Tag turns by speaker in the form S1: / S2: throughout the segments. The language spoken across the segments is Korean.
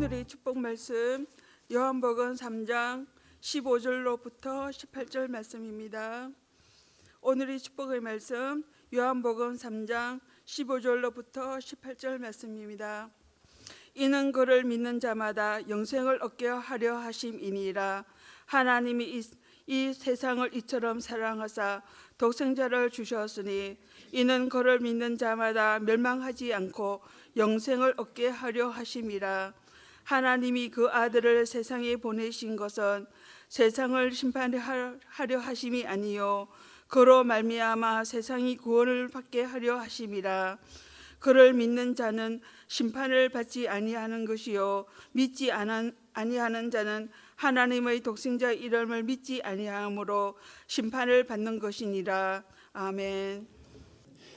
S1: 오늘의 축복 말씀 요한복음 3장 15절로부터 18절 말씀입니다. 오늘의 축복의 말씀 요한복음 3장 15절로부터 18절 말씀입니다. 이는 그를 믿는 자마다 영생을 얻게 하려 하심이니라. 하나님이 이 세상을 이처럼 사랑하사 독생자를 주셨으니 이는 그를 믿는 자마다 멸망하지 않고 영생을 얻게 하려 하심이라. 하나님이 그 아들을 세상에 보내신 것은 세상을 심판하려 하심이 아니요 그로 말미암아 세상이 구원을 받게 하려 하심이라. 그를 믿는 자는 심판을 받지 아니하는 것이요 믿지 아니하는 자는 하나님의 독생자 이름을 믿지 아니하므로 심판을 받는 것이니라. 아멘.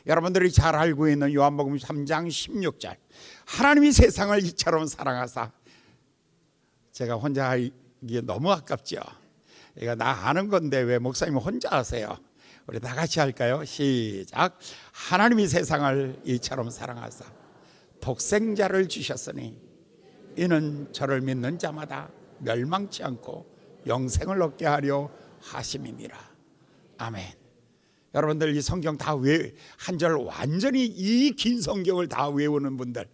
S2: 여러분들이 잘 알고 있는 요한복음 3장 16절, 하나님이 세상을 이처럼 사랑하사. 제가 혼자 하기에 너무 아깝죠. 이거 나 아는 건데 왜 목사님 혼자 하세요? 우리 다 같이 할까요? 시작. 하나님이 세상을 이처럼 사랑하사 독생자를 주셨으니 이는 저를 믿는 자마다 멸망치 않고 영생을 얻게 하려 하심이니라. 아멘. 여러분들 이 성경 다 한 절 완전히 이 긴 성경을 다 외우는 분들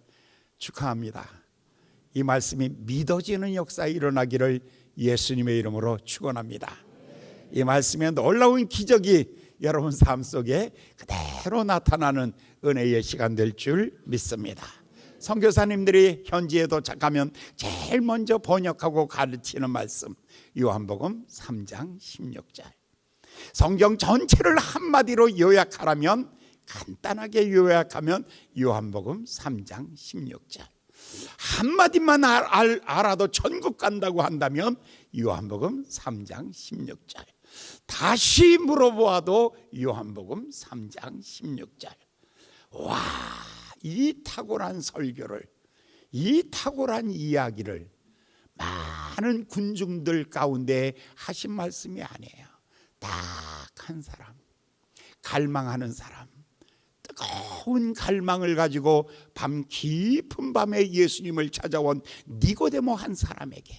S2: 축하합니다. 이 말씀이 믿어지는 역사에 일어나기를 예수님의 이름으로 축원합니다. 이 말씀에 놀라운 기적이 여러분 삶 속에 그대로 나타나는 은혜의 시간 될 줄 믿습니다. 선교사님들이 현지에 도착하면 제일 먼저 번역하고 가르치는 말씀 요한복음 3장 16절. 성경 전체를 한마디로 요약하라면, 간단하게 요약하면 요한복음 3장 16절. 한마디만 알아도 천국 간다고 한다면 요한복음 3장 16절. 다시 물어보아도 요한복음 3장 16절. 와, 이 탁월한 설교를, 이 탁월한 이야기를 많은 군중들 가운데 하신 말씀이 아니에요. 딱 한 사람, 갈망하는 사람, 뜨거운 갈망을 가지고 밤 깊은 밤에 예수님을 찾아온 니고데모 한 사람에게,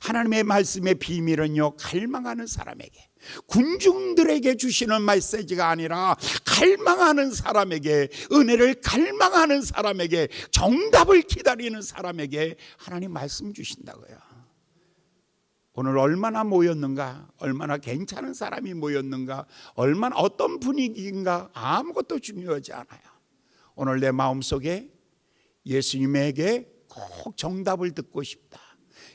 S2: 하나님의 말씀의 비밀은요, 갈망하는 사람에게, 군중들에게 주시는 메시지가 아니라 갈망하는 사람에게, 은혜를 갈망하는 사람에게, 정답을 기다리는 사람에게 하나님 말씀 주신다고요. 오늘 얼마나 모였는가, 얼마나 괜찮은 사람이 모였는가, 얼마나 어떤 분위기인가 아무것도 중요하지 않아요. 오늘 내 마음속에 예수님에게 꼭 정답을 듣고 싶다,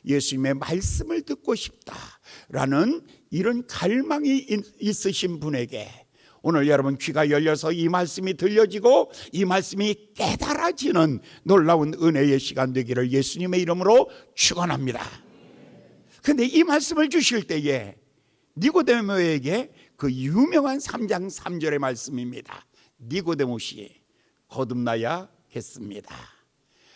S2: 예수님의 말씀을 듣고 싶다라는 이런 갈망이 있으신 분에게 오늘 여러분 귀가 열려서 이 말씀이 들려지고 이 말씀이 깨달아지는 놀라운 은혜의 시간 되기를 예수님의 이름으로 축원합니다. 그런데 이 말씀을 주실 때에 니고데모에게 그 유명한 3장 3절의 말씀입니다. 니고데모시 거듭나야겠습니다.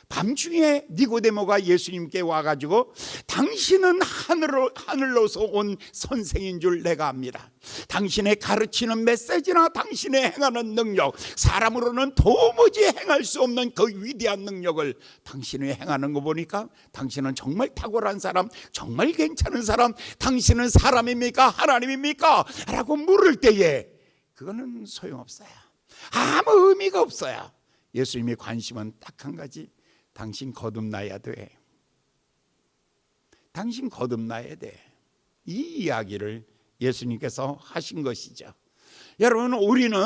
S2: 밤중에 니고데모가 예수님께 와가지고 당신은 하늘로서 온 선생인 줄 내가 압니다. 당신의 가르치는 메시지나 당신의 행하는 능력, 사람으로는 도무지 행할 수 없는 그 위대한 능력을 당신이 행하는 거 보니까 당신은 정말 탁월한 사람, 정말 괜찮은 사람, 당신은 사람입니까? 하나님입니까? 라고 물을 때에 그거는 소용없어요. 아무 의미가 없어요. 예수님의 관심은 딱 한 가지, 당신 거듭나야 돼. 당신 거듭나야 돼. 이 이야기를 예수님께서 하신 것이죠. 여러분, 우리는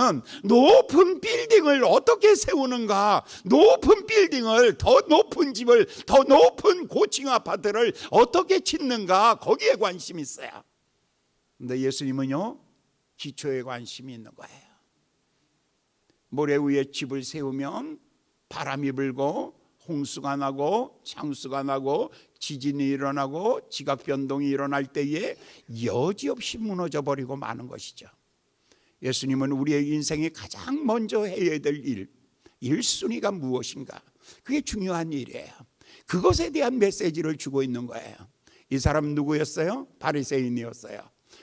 S2: 높은 빌딩을 어떻게 세우는가, 높은 빌딩을, 더 높은 집을, 더 높은 고층 아파트를 어떻게 짓는가, 거기에 관심이 있어요. 근데 예수님은요, 기초에 관심이 있는 거예요. 모래 위에 집을 세우면 바람이 불고 홍수가 나고 창수가 나고 지진이 일어나고 지각 변동이 일어날 때에 여지없이 무너져 버리고 마는 것이죠. 예수님은 우리의 인생에 가장 먼저 해야 될 일, 1순위가 무엇인가, 그게 중요한 일이에요. 그것에 대한 메시지를 주고 있는 거예요. 이 사람 누구였어요? 바리새인이었어요.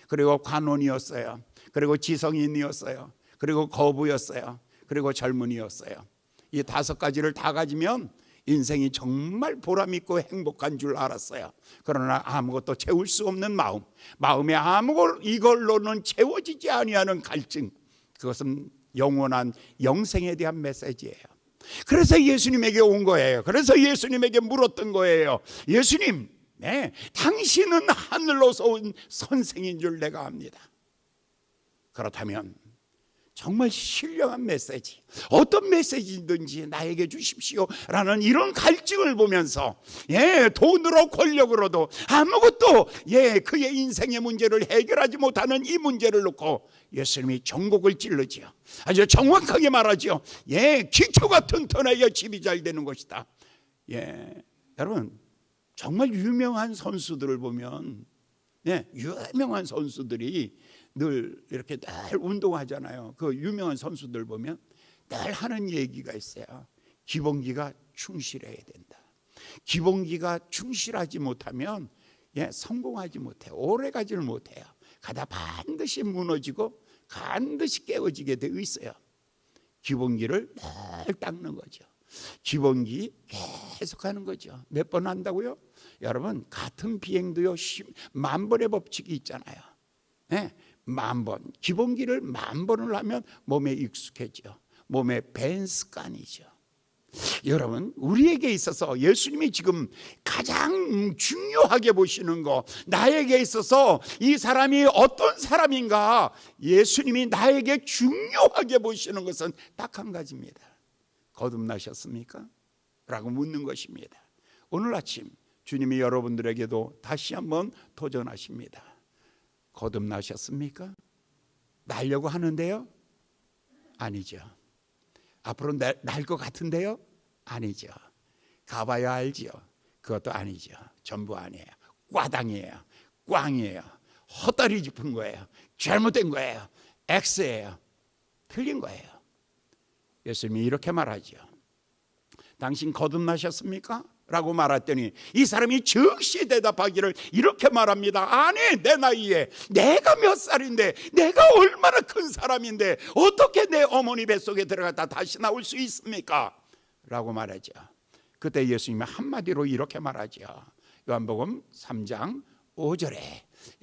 S2: 그리고 관원이었어요. 그리고 지성인이었어요. 그리고 거부였어요. 그리고 젊은이였어요. 이 5가지를 다 가지면 인생이 정말 보람있고 행복한 줄 알았어요. 그러나 아무것도 채울 수 없는 마음에 아무것 이걸로는 채워지지 아니하는 갈증, 그것은 영원한 영생에 대한 메시지예요. 그래서 예수님에게 온 거예요. 그래서 예수님에게 물었던 거예요. 예수님, 네, 당신은 하늘로서 온 선생인 줄 내가 압니다. 그렇다면 정말 신령한 메시지, 어떤 메시지든지 나에게 주십시오 라는 이런 갈증을 보면서, 돈으로 권력으로도 아무것도 그의 인생의 문제를 해결하지 못하는 이 문제를 놓고 예수님이 전곡을 찔르지요. 아주 정확하게 말하죠. 기초가 튼튼해야 집이 잘 되는 것이다. 여러분, 정말 유명한 선수들을 보면, 유명한 선수들이 늘 이렇게 늘 운동하잖아요. 그 유명한 선수들 보면 늘 하는 얘기가 있어요. 기본기가 충실해야 된다. 기본기가 충실하지 못하면 성공하지 못해요. 오래가지를 못해요. 가다 반드시 무너지고 반드시 깨어지게 되어 있어요. 기본기를 늘 닦는 거죠. 기본기 계속하는 거죠. 몇 번 한다고요? 여러분, 같은 비행도요 10,000번의 법칙이 있잖아요. 10,000번, 기본기를 10,000번을 하면 몸에 익숙해져. 몸에 밴 습관이죠. 여러분, 우리에게 있어서 예수님이 지금 가장 중요하게 보시는 거, 나에게 있어서 이 사람이 어떤 사람인가, 예수님이 나에게 중요하게 보시는 것은 딱 한 가지입니다. 거듭나셨습니까? 라고 묻는 것입니다. 오늘 아침 주님이 여러분들에게도 다시 한번 도전하십니다. 거듭나셨습니까? 날려고 하는데요? 아니죠. 앞으로 날 것 같은데요? 아니죠. 가봐야 알지요. 그것도 아니죠. 전부 아니에요. 꽈당이에요. 꽝이에요. 헛다리 짚은 거예요. 잘못된 거예요. X예요. 틀린 거예요. 예수님이 이렇게 말하죠. 당신 거듭나셨습니까? 라고 말했더니 이 사람이 즉시 대답하기를 이렇게 말합니다. 아니, 내 나이에 내가 몇 살인데, 내가 얼마나 큰 사람인데 어떻게 내 어머니 뱃속에 들어갔다 다시 나올 수 있습니까? 라고 말하죠. 그때 예수님이 한마디로 이렇게 말하죠. 요한복음 3장 5절에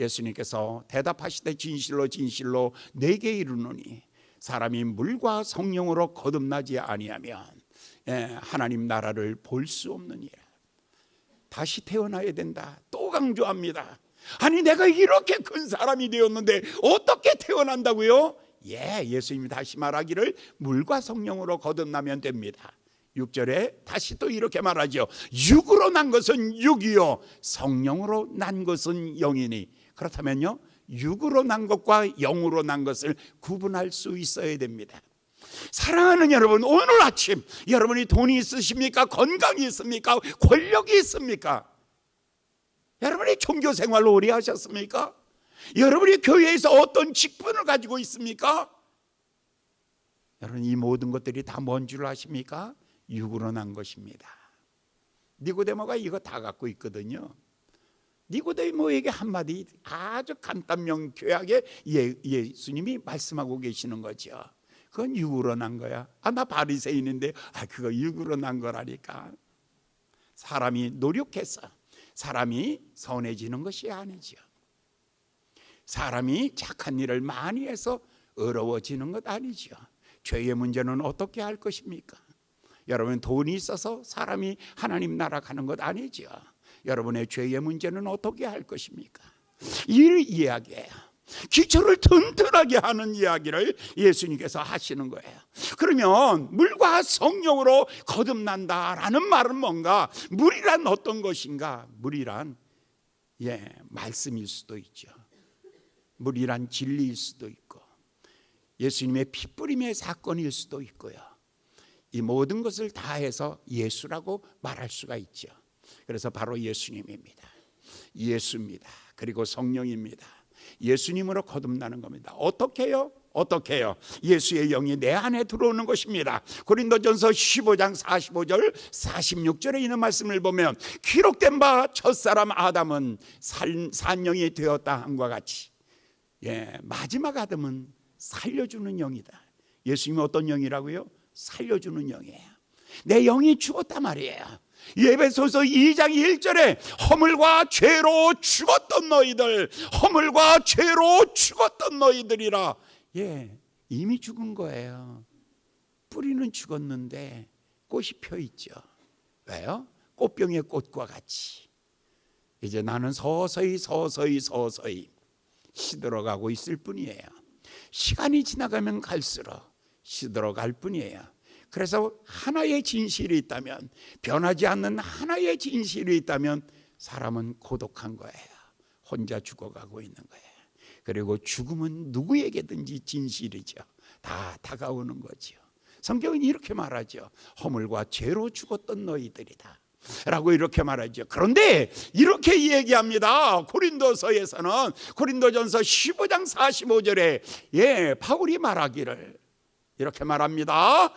S2: 예수님께서 대답하시되 진실로 진실로 내게 이르노니 사람이 물과 성령으로 거듭나지 아니하면 하나님 나라를 볼 수 없느니라. 다시 태어나야 된다. 또 강조합니다. 아니, 내가 이렇게 큰 사람이 되었는데 어떻게 태어난다고요? 예수님이 다시 말하기를 물과 성령으로 거듭나면 됩니다. 6절에 다시 또 이렇게 말하죠. 육으로 난 것은 육이요 성령으로 난 것은 영이니. 그렇다면요, 육으로 난 것과 영으로 난 것을 구분할 수 있어야 됩니다. 사랑하는 여러분, 오늘 아침 여러분이 돈이 있으십니까? 건강이 있습니까? 권력이 있습니까? 여러분이 종교 생활을 오래 하셨습니까? 여러분이 교회에서 어떤 직분을 가지고 있습니까? 여러분, 이 모든 것들이 다 뭔 줄 아십니까? 육으로 난 것입니다. 니고데모가 이거 다 갖고 있거든요. 니고데모에게 한마디 아주 간단 명쾌하게 예수님이 말씀하고 계시는 거죠. 그건 육으로 난 거야. 나 바리새인인데 그거 육으로 난 거라니까. 사람이 노력해서 사람이 선해지는 것이 아니죠. 사람이 착한 일을 많이 해서 어려워지는 것 아니죠. 죄의 문제는 어떻게 할 것입니까? 여러분, 돈이 있어서 사람이 하나님 나라 가는 것 아니죠. 여러분의 죄의 문제는 어떻게 할 것입니까? 이 이야기예요. 기초를 튼튼하게 하는 이야기를 예수님께서 하시는 거예요. 그러면 물과 성령으로 거듭난다라는 말은 뭔가? 물이란 어떤 것인가? 물이란 말씀일 수도 있죠. 물이란 진리일 수도 있고 예수님의 피뿌림의 사건일 수도 있고요. 이 모든 것을 다 해서 예수라고 말할 수가 있죠. 그래서 바로 예수님입니다. 예수입니다. 그리고 성령입니다. 예수님으로 거듭나는 겁니다. 어떻게 해요? 예수의 영이 내 안에 들어오는 것입니다. 고린도전서 15장 45절 46절에 있는 말씀을 보면 기록된 바 첫사람 아담은 산영이 되었다 함과 같이 마지막 아담은 살려주는 영이다. 예수님이 어떤 영이라고요? 살려주는 영이에요. 내 영이 죽었단 말이에요. 에베소서 2장 1절에 허물과 죄로 죽었던 너희들, 허물과 죄로 죽었던 너희들이라. 이미 죽은 거예요. 뿌리는 죽었는데 꽃이 펴 있죠. 왜요? 꽃병의 꽃과 같이 이제 나는 서서히 시들어가고 있을 뿐이에요. 시간이 지나가면 갈수록 시들어갈 뿐이에요. 그래서 하나의 진실이 있다면, 변하지 않는 하나의 진실이 있다면 사람은 고독한 거예요. 혼자 죽어가고 있는 거예요. 그리고 죽음은 누구에게든지 진실이죠. 다 다가오는 거죠. 성경은 이렇게 말하죠. 허물과 죄로 죽었던 너희들이다 라고 이렇게 말하죠. 그런데 이렇게 얘기합니다. 고린도서에서는 고린도전서 15장 45절에 바울이 말하기를 이렇게 말합니다.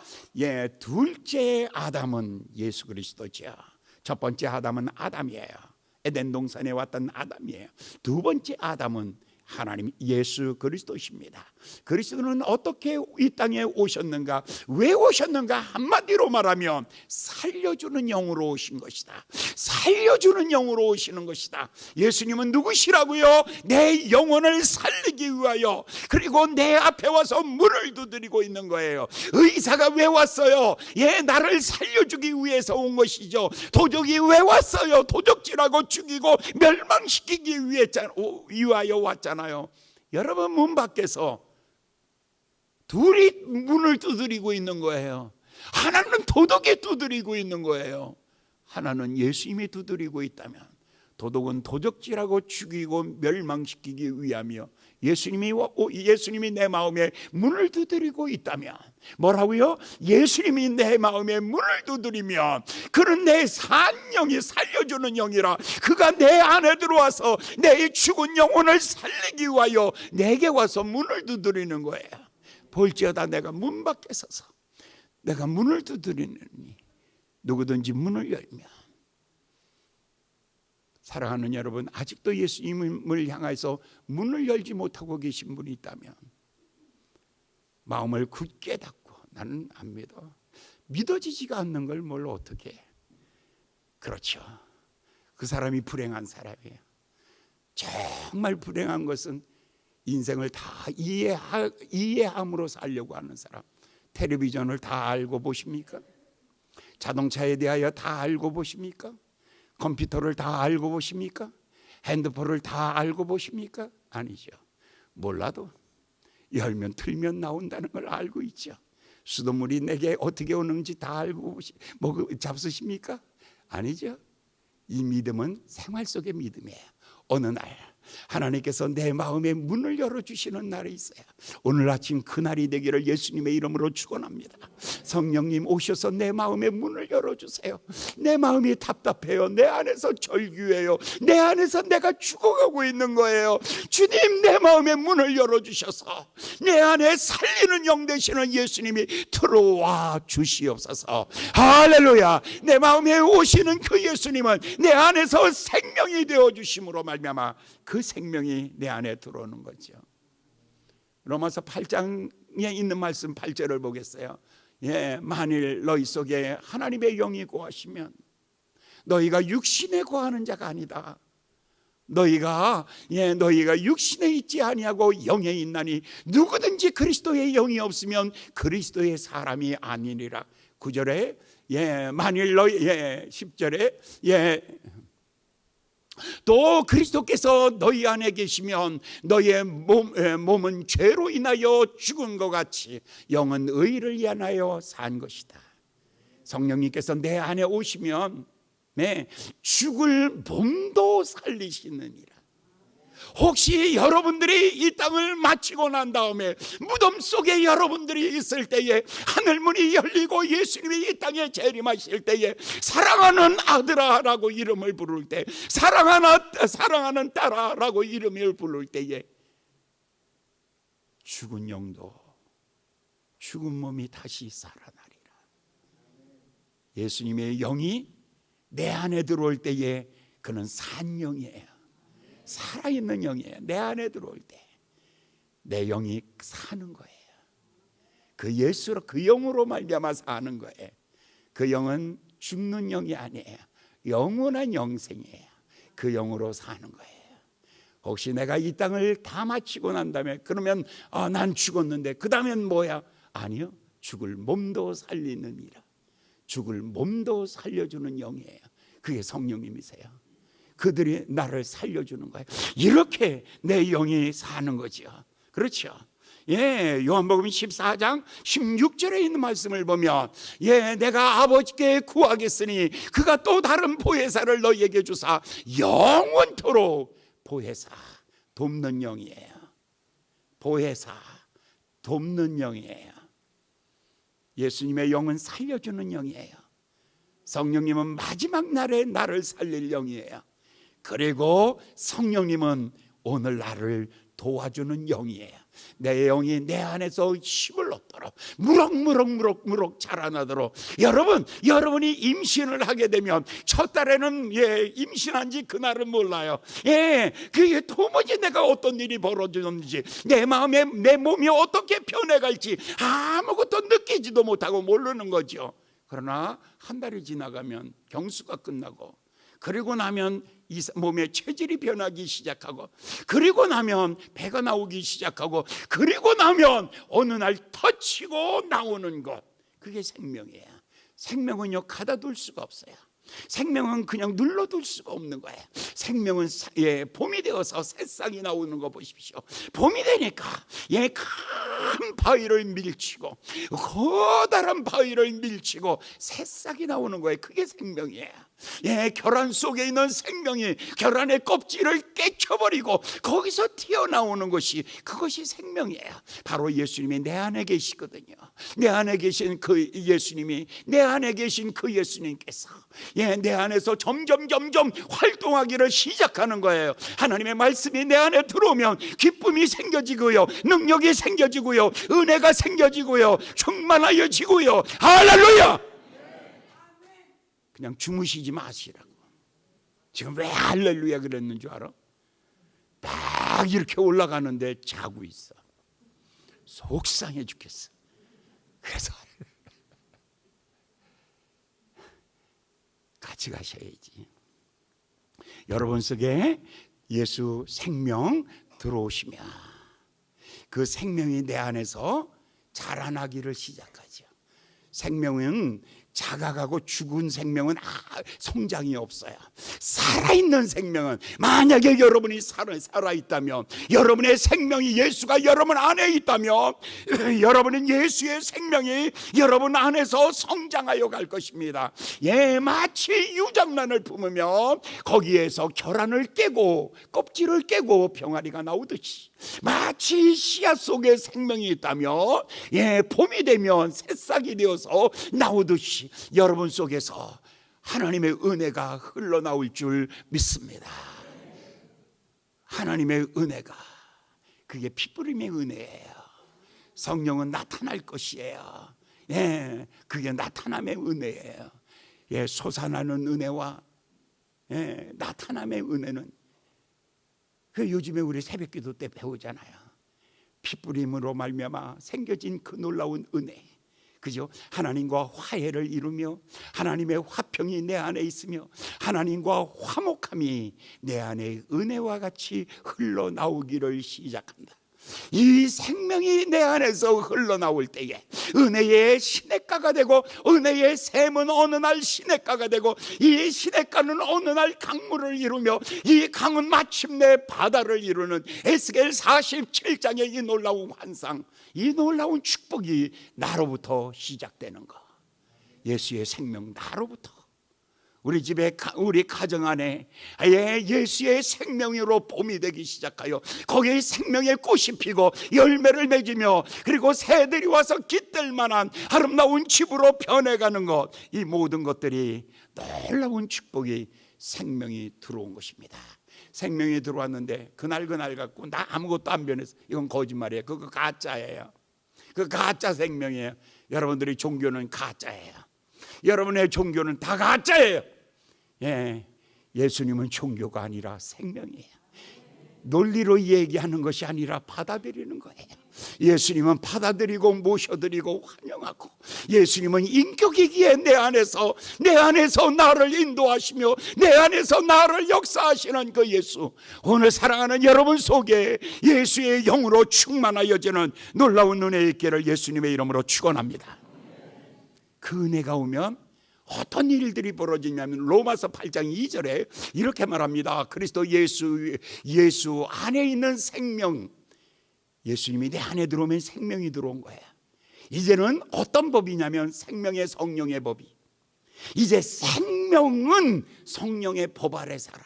S2: 둘째 아담은 예수 그리스도죠. 첫 번째 아담은 아담이에요. 에덴 동산에 왔던 아담이에요. 두 번째 아담은 하나님 예수 그리스도십니다. 그리스도는 어떻게 이 땅에 오셨는가? 왜 오셨는가? 한마디로 말하면 살려주는 영으로 오신 것이다. 살려주는 영으로 오시는 것이다. 예수님은 누구시라고요? 내 영혼을 살리기 위하여, 그리고 내 앞에 와서 문을 두드리고 있는 거예요. 의사가 왜 왔어요? 나를 살려주기 위해서 온 것이죠. 도적이 왜 왔어요? 도적질하고 죽이고 멸망시키기 위하여 왔잖아요. 여러분, 문 밖에서 둘이 문을 두드리고 있는 거예요. 하나는 도덕이 두드리고 있는 거예요. 하나는 예수님이 두드리고 있다면, 도덕은 도적질하고 죽이고 멸망시키기 위하며, 예수님이 내 마음에 문을 두드리고 있다면, 뭐라고요? 예수님이 내 마음에 문을 두드리면 그는 내 산 영이 살려주는 영이라, 그가 내 안에 들어와서 내 죽은 영혼을 살리기 위하여 내게 와서 문을 두드리는 거예요. 볼지어다 내가 문 밖에 서서 내가 문을 두드리느니 누구든지 문을 열면. 사랑하는 여러분, 아직도 예수님을 향해서 문을 열지 못하고 계신 분이 있다면 마음을 굳게 닫고, 나는 안 믿어, 믿어지지가 않는 걸 뭘 어떻게 해. 그렇죠. 그 사람이 불행한 사람이에요. 정말 불행한 것은 인생을 다 이해함으로 살려고 하는 사람. 텔레비전을 다 알고 보십니까? 자동차에 대하여 다 알고 보십니까? 컴퓨터를 다 알고 보십니까? 핸드폰을 다 알고 보십니까? 아니죠. 몰라도 열면 틀면 나온다는 걸 알고 있죠. 수돗물이 내게 어떻게 오는지 다 알고 잡수십니까? 아니죠. 이 믿음은 생활 속의 믿음이에요. 어느 날 하나님께서 내 마음에 문을 열어주시는 날이 있어요. 오늘 아침 그 날이 되기를 예수님의 이름으로 축원합니다. 성령님 오셔서 내 마음에 문을 열어주세요. 내 마음이 답답해요. 내 안에서 절규해요. 내 안에서 내가 죽어가고 있는 거예요. 주님, 내 마음에 문을 열어주셔서 내 안에 살리는 영 되시는 예수님이 들어와 주시옵소서. 할렐루야. 내 마음에 오시는 그 예수님은 내 안에서 생명이 되어주심으로 말미암아 그 생명이 내 안에 들어오는 거죠. 로마서 8장에 있는 말씀 8절을 보겠어요. 만일 너희 속에 하나님의 영이 거하시면 너희가 육신에 거하는 자가 아니다. 너희가 육신에 있지 아니하고 영에 있나니 누구든지 그리스도의 영이 없으면 그리스도의 사람이 아니니라. 9절에 만일 너희 10절에 또 그리스도께서 너희 안에 계시면 너희의 몸은 죄로 인하여 죽은 것 같이 영은 의를 인하여 산 것이다. 성령님께서 내 안에 오시면 죽을 몸도 살리시느니라. 혹시 여러분들이 이 땅을 마치고 난 다음에 무덤 속에 여러분들이 있을 때에 하늘문이 열리고 예수님이 이 땅에 재림하실 때에 사랑하는 아들아라고 이름을 부를 때, 사랑하는 딸아라고 이름을 부를 때에 죽은 영도 죽은 몸이 다시 살아나리라. 예수님의 영이 내 안에 들어올 때에 그는 산 영이에요. 살아있는 영이에요. 내 안에 들어올 때 내 영이 사는 거예요. 그 예수로, 그 영으로 말미암아 사는 거예요. 그 영은 죽는 영이 아니에요. 영원한 영생이에요. 그 영으로 사는 거예요. 혹시 내가 이 땅을 다 마치고 난 다음에 그러면 난 죽었는데 그 다음엔 뭐야? 아니요, 죽을 몸도 살리느니라. 죽을 몸도 살려주는 영이에요. 그게 성령님이세요. 그들이 나를 살려주는 거예요. 이렇게 내 영이 사는 거죠. 그렇죠? 요한복음 14장 16절에 있는 말씀을 보면 내가 아버지께 구하겠으니 그가 또 다른 보혜사를 너희에게 주사 영원토록, 보혜사, 돕는 영이에요. 보혜사, 돕는 영이에요. 예수님의 영은 살려주는 영이에요. 성령님은 마지막 날에 나를 살릴 영이에요. 그리고 성령님은 오늘 나를 도와주는 영이에요. 내 영이 내 안에서 힘을 얻도록 무럭무럭 자라나도록. 여러분이 임신을 하게 되면 첫 달에는 임신한 지 그날은 몰라요. 그게 도무지 내가 어떤 일이 벌어졌는지, 내 마음에 내 몸이 어떻게 변해갈지 아무것도 느끼지도 못하고 모르는 거죠. 그러나 한 달이 지나가면 경수가 끝나고, 그리고 나면 이 몸의 체질이 변하기 시작하고, 그리고 나면 배가 나오기 시작하고, 그리고 나면 어느 날 터치고 나오는 것, 그게 생명이에요. 생명은요, 가다둘 수가 없어요. 생명은 그냥 눌러둘 수가 없는 거예요. 생명은 봄이 되어서 새싹이 나오는 거 보십시오. 봄이 되니까 큰 바위를 밀치고, 커다란 바위를 밀치고 새싹이 나오는 거예요. 그게 생명이에요. 결안 속에 있는 생명이 결안의 껍질을 깨쳐버리고 거기서 튀어나오는 것이, 그것이 생명이에요. 바로 예수님이 내 안에 계시거든요. 내 안에 계신 그 예수님이, 내 안에 계신 그 예수님께서 내 안에서 점점 활동하기를 시작하는 거예요. 하나님의 말씀이 내 안에 들어오면 기쁨이 생겨지고요, 능력이 생겨지고요, 은혜가 생겨지고요, 충만하여지고요. 할렐루야! 그냥 주무시지 마시라고. 지금 왜 할렐루야 그랬는 줄 알아? 막 이렇게 올라가는데 자고 있어. 속상해 죽겠어. 그래서 같이 가셔야지. 여러분 속에 예수 생명 들어오시면 그 생명이 내 안에서 자라나기를 시작하죠. 생명은 자가가고 죽은 생명은 성장이 없어요. 살아있는 생명은, 만약에 여러분이 살아있다면, 여러분의 생명이 예수가 여러분 안에 있다면, 여러분은 예수의 생명이 여러분 안에서 성장하여 갈 것입니다. 마치 유장난을 품으면 거기에서 결안을 깨고 껍질을 깨고 병아리가 나오듯이, 마치 씨앗 속에 생명이 있다면 봄이 되면 새싹이 되어서 나오듯이 여러분 속에서 하나님의 은혜가 흘러나올 줄 믿습니다. 하나님의 은혜가, 그게 피부림의 은혜예요. 성령은 나타날 것이에요. 그게 나타남의 은혜예요. 솟아나는 은혜와 나타남의 은혜는, 그 요즘에 우리 새벽기도 때 배우잖아요. 피부림으로 말미암아 생겨진 그 놀라운 은혜, 그죠? 하나님과 화해를 이루며 하나님의 화평이 내 안에 있으며 하나님과 화목함이 내 안에 은혜와 같이 흘러나오기를 시작한다. 이 생명이 내 안에서 흘러나올 때에 은혜의 시냇가가 되고, 은혜의 샘은 어느 날 시냇가가 되고, 이 시냇가는 어느 날 강물을 이루며, 이 강은 마침내 바다를 이루는 에스겔 47장의 이 놀라운 환상, 이 놀라운 축복이 나로부터 시작되는 거. 예수의 생명 나로부터, 우리 집에, 우리 가정 안에 예수의 생명으로 봄이 되기 시작하여 거기에 생명의 꽃이 피고 열매를 맺으며, 그리고 새들이 와서 깃들 만한 아름다운 집으로 변해가는 것, 이 모든 것들이 놀라운 축복이, 생명이 들어온 것입니다. 생명이 들어왔는데 그날 갖고 나 아무것도 안 변했어, 이건 거짓말이에요. 그거 가짜예요. 그 가짜 생명이에요. 여러분들의 종교는 가짜예요. 여러분의 종교는 다 가짜예요. 예수님은 종교가 아니라 생명이에요. 논리로 얘기하는 것이 아니라 받아들이는 거예요. 예수님은 받아들이고 모셔드리고 환영하고, 예수님은 인격이기에 내 안에서 나를 인도하시며 내 안에서 나를 역사하시는 그 예수, 오늘 사랑하는 여러분 속에 예수의 영으로 충만하여지는 놀라운 은혜의 있기를 예수님의 이름으로 축원합니다. 그 은혜가 오면 어떤 일들이 벌어지냐면 로마서 8장 2절에 이렇게 말합니다. 그리스도 예수 안에 있는 생명, 예수님이 내 안에 들어오면 생명이 들어온 거예요. 이제는 어떤 법이냐면 생명의 성령의 법이, 이제 생명은 성령의 법 아래 살아요.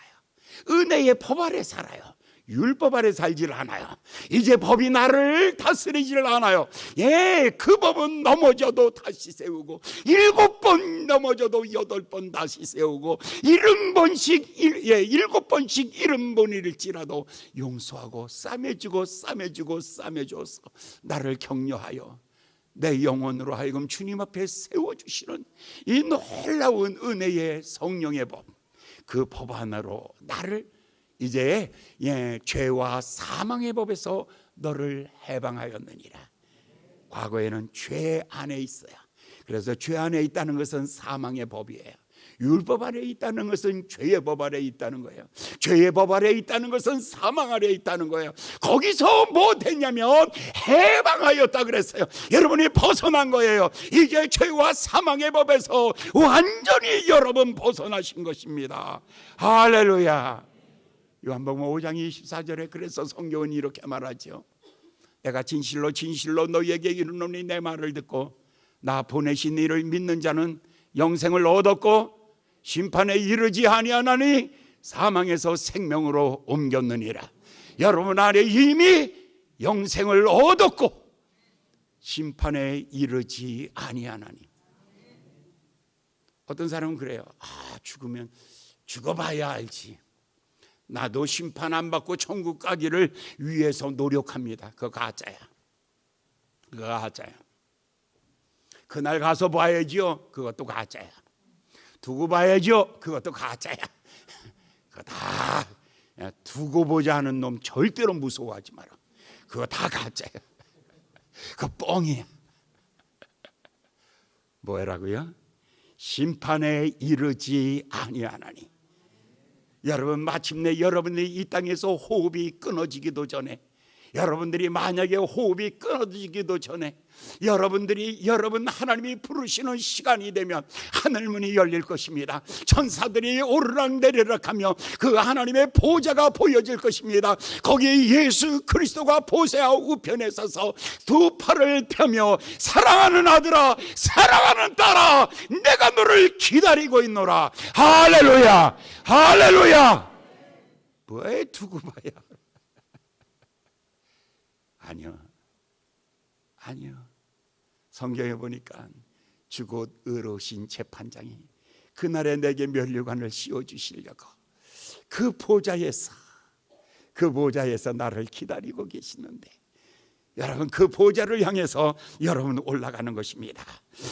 S2: 은혜의 법 아래 살아요. 율법 아래 살질 않아요. 이제 법이 나를 다스리질 않아요. 그 법은 넘어져도 다시 세우고, 7번 넘어져도 8번 다시 세우고, 7번씩 70번일지라도 용서하고 싸매주고 싸매줘서 나를 격려하여 내 영혼으로 하여금 주님 앞에 세워주시는 이 놀라운 은혜의 성령의 법, 그 법 하나로 나를 이제 죄와 사망의 법에서 너를 해방하였느니라. 과거에는 죄 안에 있어요. 그래서 죄 안에 있다는 것은 사망의 법이에요. 율법 아래 있다는 것은 죄의 법 아래 있다는 거예요. 죄의 법 아래 있다는 것은 사망 아래 있다는 거예요. 거기서 뭐 됐냐면 해방하였다 그랬어요. 여러분이 벗어난 거예요. 이제 죄와 사망의 법에서 완전히 여러분 벗어나신 것입니다. 할렐루야. 요한복음 5장 24절에 그래서 성경은 이렇게 말하죠. 내가 진실로 너희에게 이르노니 내 말을 듣고 나 보내신 이를 믿는 자는 영생을 얻었고 심판에 이르지 아니하나니 사망에서 생명으로 옮겼느니라. 여러분 안에 이미 영생을 얻었고 심판에 이르지 아니하나니. 어떤 사람은 그래요. 죽으면 죽어봐야 알지. 나도 심판 안 받고 천국 가기를 위해서 노력합니다. 그거 가짜야. 그날 가서 봐야죠. 그것도 가짜야. 두고 봐야죠. 그것도 가짜야. 그거 다 두고 보자 하는 놈 절대로 무서워하지 마라. 그거 다 가짜야. 그거 뻥이야. 뭐라고요? 심판에 이르지 아니하나니. 여러분, 마침내 여러분들이 이 땅에서 호흡이 끊어지기도 전에, 여러분들이 만약에 호흡이 끊어지기도 전에 여러분 하나님이 부르시는 시간이 되면 하늘문이 열릴 것입니다. 천사들이 오르락내리락 하며 그 하나님의 보좌가 보여질 것입니다. 거기에 예수 그리스도가 보좌 우편에 서서 두 팔을 펴며 사랑하는 아들아, 사랑하는 딸아, 내가 너를 기다리고 있노라. 할렐루야, 할렐루야. 왜 두고 봐야? 아니요. 성경에 보니까 주곧 의로우신 재판장이 그날에 내게 면류관을 씌워주시려고 그 보좌에서 나를 기다리고 계시는데, 여러분 그 보좌를 향해서 여러분 올라가는 것입니다.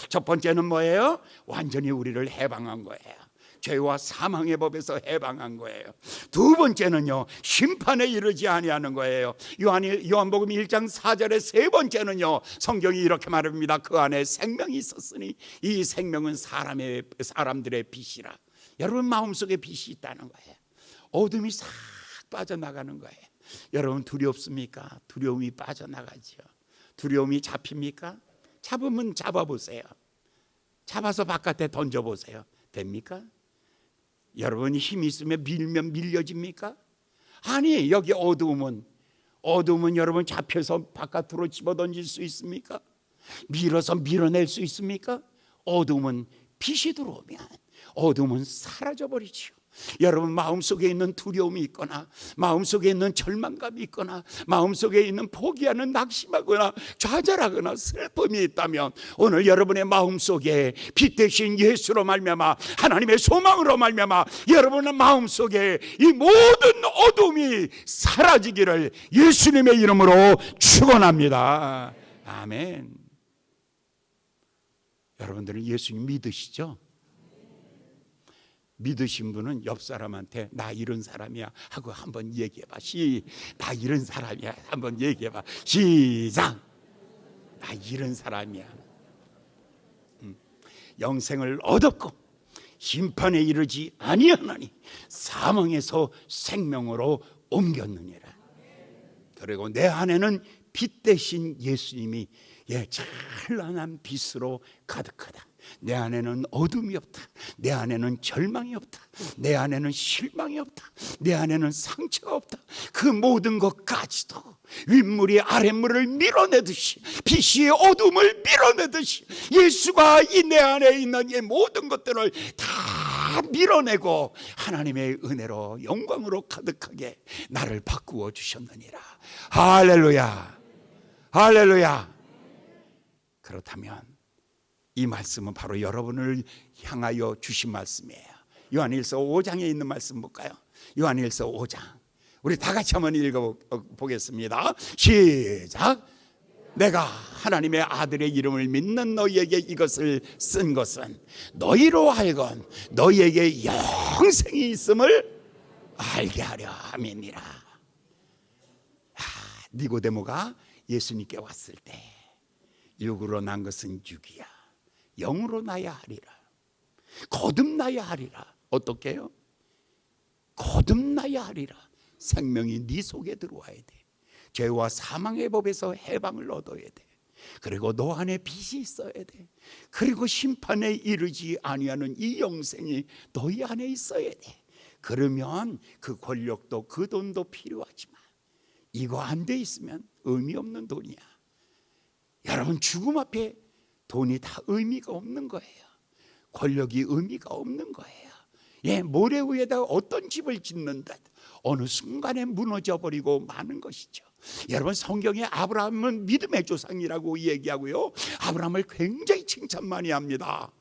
S2: 첫 번째는 뭐예요? 완전히 우리를 해방한 거예요. 죄와 사망의 법에서 해방한 거예요. 두 번째는요, 심판에 이르지 아니하는 거예요. 요한복음 1장 4절의 세 번째는요, 성경이 이렇게 말합니다. 그 안에 생명이 있었으니 이 생명은 사람들의 빛이라. 여러분 마음속에 빛이 있다는 거예요. 어둠이 싹 빠져나가는 거예요. 여러분 두렵습니까? 두려움이 빠져나가죠. 두려움이 잡힙니까? 잡으면 잡아보세요. 잡아서 바깥에 던져보세요. 됩니까? 여러분이 힘이 있으면 밀면 밀려집니까? 아니, 여기 어두움은 여러분 잡혀서 바깥으로 집어던질 수 있습니까? 밀어서 밀어낼 수 있습니까? 어두움은 빛이 들어오면 어두움은 사라져버리죠. 여러분 마음속에 있는 두려움이 있거나 마음속에 있는 절망감이 있거나 마음속에 있는 포기하는 낙심하거나 좌절하거나 슬픔이 있다면 오늘 여러분의 마음속에 빛 대신 예수로 말미암아 하나님의 소망으로 말미암아 여러분의 마음속에 이 모든 어둠이 사라지기를 예수님의 이름으로 축원합니다. 아멘. 여러분들은 예수님 믿으시죠? 믿으신 분은 옆 사람한테 나 이런 사람이야 하고 한번 얘기해봐. 나 이런 사람이야 한번 얘기해봐. 시작. 나 이런 사람이야. 영생을 얻었고 심판에 이르지 아니하나니 사망에서 생명으로 옮겼느니라. 그리고 내 안에는 빛 대신 예수님이 찬란한 빛으로 가득하다. 내 안에는 어둠이 없다. 내 안에는 절망이 없다. 내 안에는 실망이 없다. 내 안에는 상처가 없다. 그 모든 것까지도 윗물이 아랫물을 밀어내듯이, 빛이 어둠을 밀어내듯이 예수가 이 내 안에 있는 이 모든 것들을 다 밀어내고 하나님의 은혜로 영광으로 가득하게 나를 바꾸어 주셨느니라. 할렐루야, 할렐루야. 그렇다면 이 말씀은 바로 여러분을 향하여 주신 말씀이에요. 요한일서 5장에 있는 말씀 볼까요? 요한일서 5장 우리 다 같이 한번 읽어보겠습니다. 시작. 내가 하나님의 아들의 이름을 믿는 너희에게 이것을 쓴 것은 너희로 하여금 너희에게 영생이 있음을 알게 하려 함이니라. 니고데모가 예수님께 왔을 때 육으로 난 것은 육이야, 영으로 나야 하리라, 거듭나야 하리라. 어떻게요? 거듭나야 하리라. 생명이 네 속에 들어와야 돼. 죄와 사망의 법에서 해방을 얻어야 돼. 그리고 너 안에 빛이 있어야 돼. 그리고 심판에 이르지 아니하는 이 영생이 너희 안에 있어야 돼. 그러면 그 권력도 그 돈도 필요하지만 이거 안 돼 있으면 의미 없는 돈이야. 여러분, 죽음 앞에 돈이 다 의미가 없는 거예요. 권력이 의미가 없는 거예요. 모래 위에다 어떤 집을 짓는다 어느 순간에 무너져 버리고 마는 것이죠. 여러분, 성경에 아브라함은 믿음의 조상이라고 얘기하고요, 아브라함을 굉장히 칭찬 많이 합니다.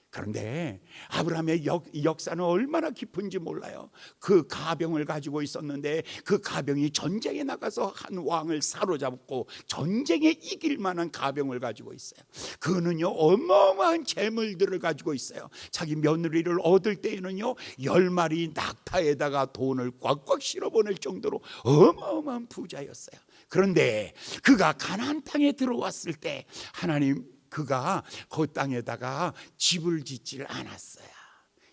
S2: 그런데 아브라함의 역사는 얼마나 깊은지 몰라요. 그 가병을 가지고 있었는데 그 가병이 전쟁에 나가서 한 왕을 사로잡고 전쟁에 이길 만한 가병을 가지고 있어요. 그는요 어마어마한 재물들을 가지고 있어요. 자기 며느리를 얻을 때에는요 10마리 낙타에다가 돈을 꽉꽉 실어보낼 정도로 어마어마한 부자였어요. 그런데 그가 가나안 땅에 들어왔을 때 하나님, 그가 그 땅에다가 집을 짓질 않았어요.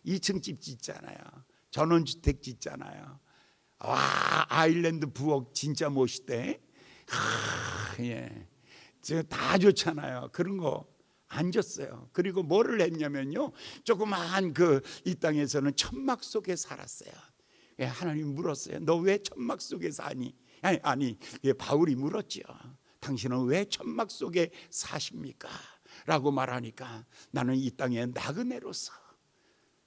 S2: 2층 집 짓잖아요. 전원주택 짓잖아요. 와, 아일랜드 부엌 진짜 멋있대. 제가 다 좋잖아요. 그런 거 안 줬어요. 그리고 뭐를 했냐면요, 조그마한 이 땅에서는 천막 속에 살았어요. 하나님 물었어요. 너 왜 천막 속에 사니? 아니 바울이 물었죠. 당신은 왜 천막 속에 사십니까? 라고 말하니까 나는 이 땅에 나그네로서,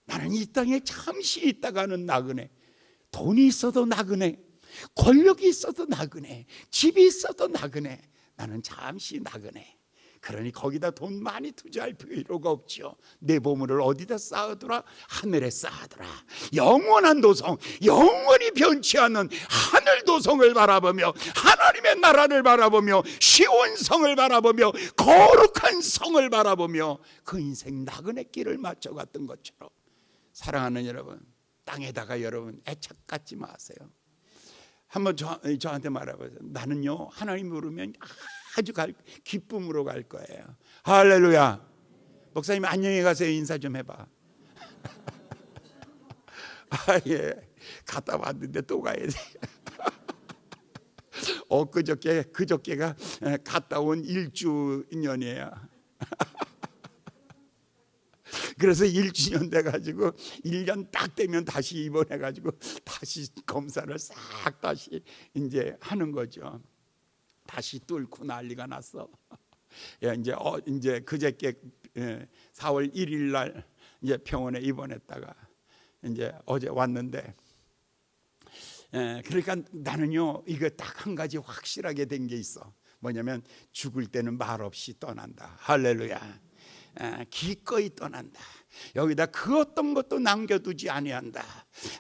S2: 나는 이 땅에 잠시 있다가는 나그네, 돈이 있어도 나그네, 권력이 있어도 나그네, 집이 있어도 나그네, 나는 잠시 나그네. 그러니 거기다 돈 많이 투자할 필요가 없죠. 내 보물을 어디다 쌓아두라? 하늘에 쌓아두라. 영원한 도성, 영원히 변치 않는 하늘 도성을 바라보며 하나님의 나라를 바라보며 시온성을 바라보며 거룩한 성을 바라보며 그 인생 나그네 길을 맞춰갔던 것처럼, 사랑하는 여러분, 땅에다가 여러분 애착 갖지 마세요. 한번 저한테 말해보세요. 나는요 하나님 부르면 아주 기쁨으로 갈 거예요. 할렐루야. 목사님 안녕히 가세요 인사 좀 해봐. 갔다 왔는데 또 가야 돼. 그저께가 갔다 온 1주년이에요. 그래서 1주년 돼가지고 1년 딱 되면 다시 입원해가지고 다시 검사를 싹 다시 이제 하는 거죠. 다시 뚫고 난리가 났어. 이제 그저께 4월 1일 날 이제 병원에 입원했다가 이제 어제 왔는데, 그러니까 나는요 이거 딱 한 가지 확실하게 된 게 있어. 뭐냐면 죽을 때는 말 없이 떠난다. 할렐루야. 기꺼이 떠난다. 여기다 그 어떤 것도 남겨두지 아니한다.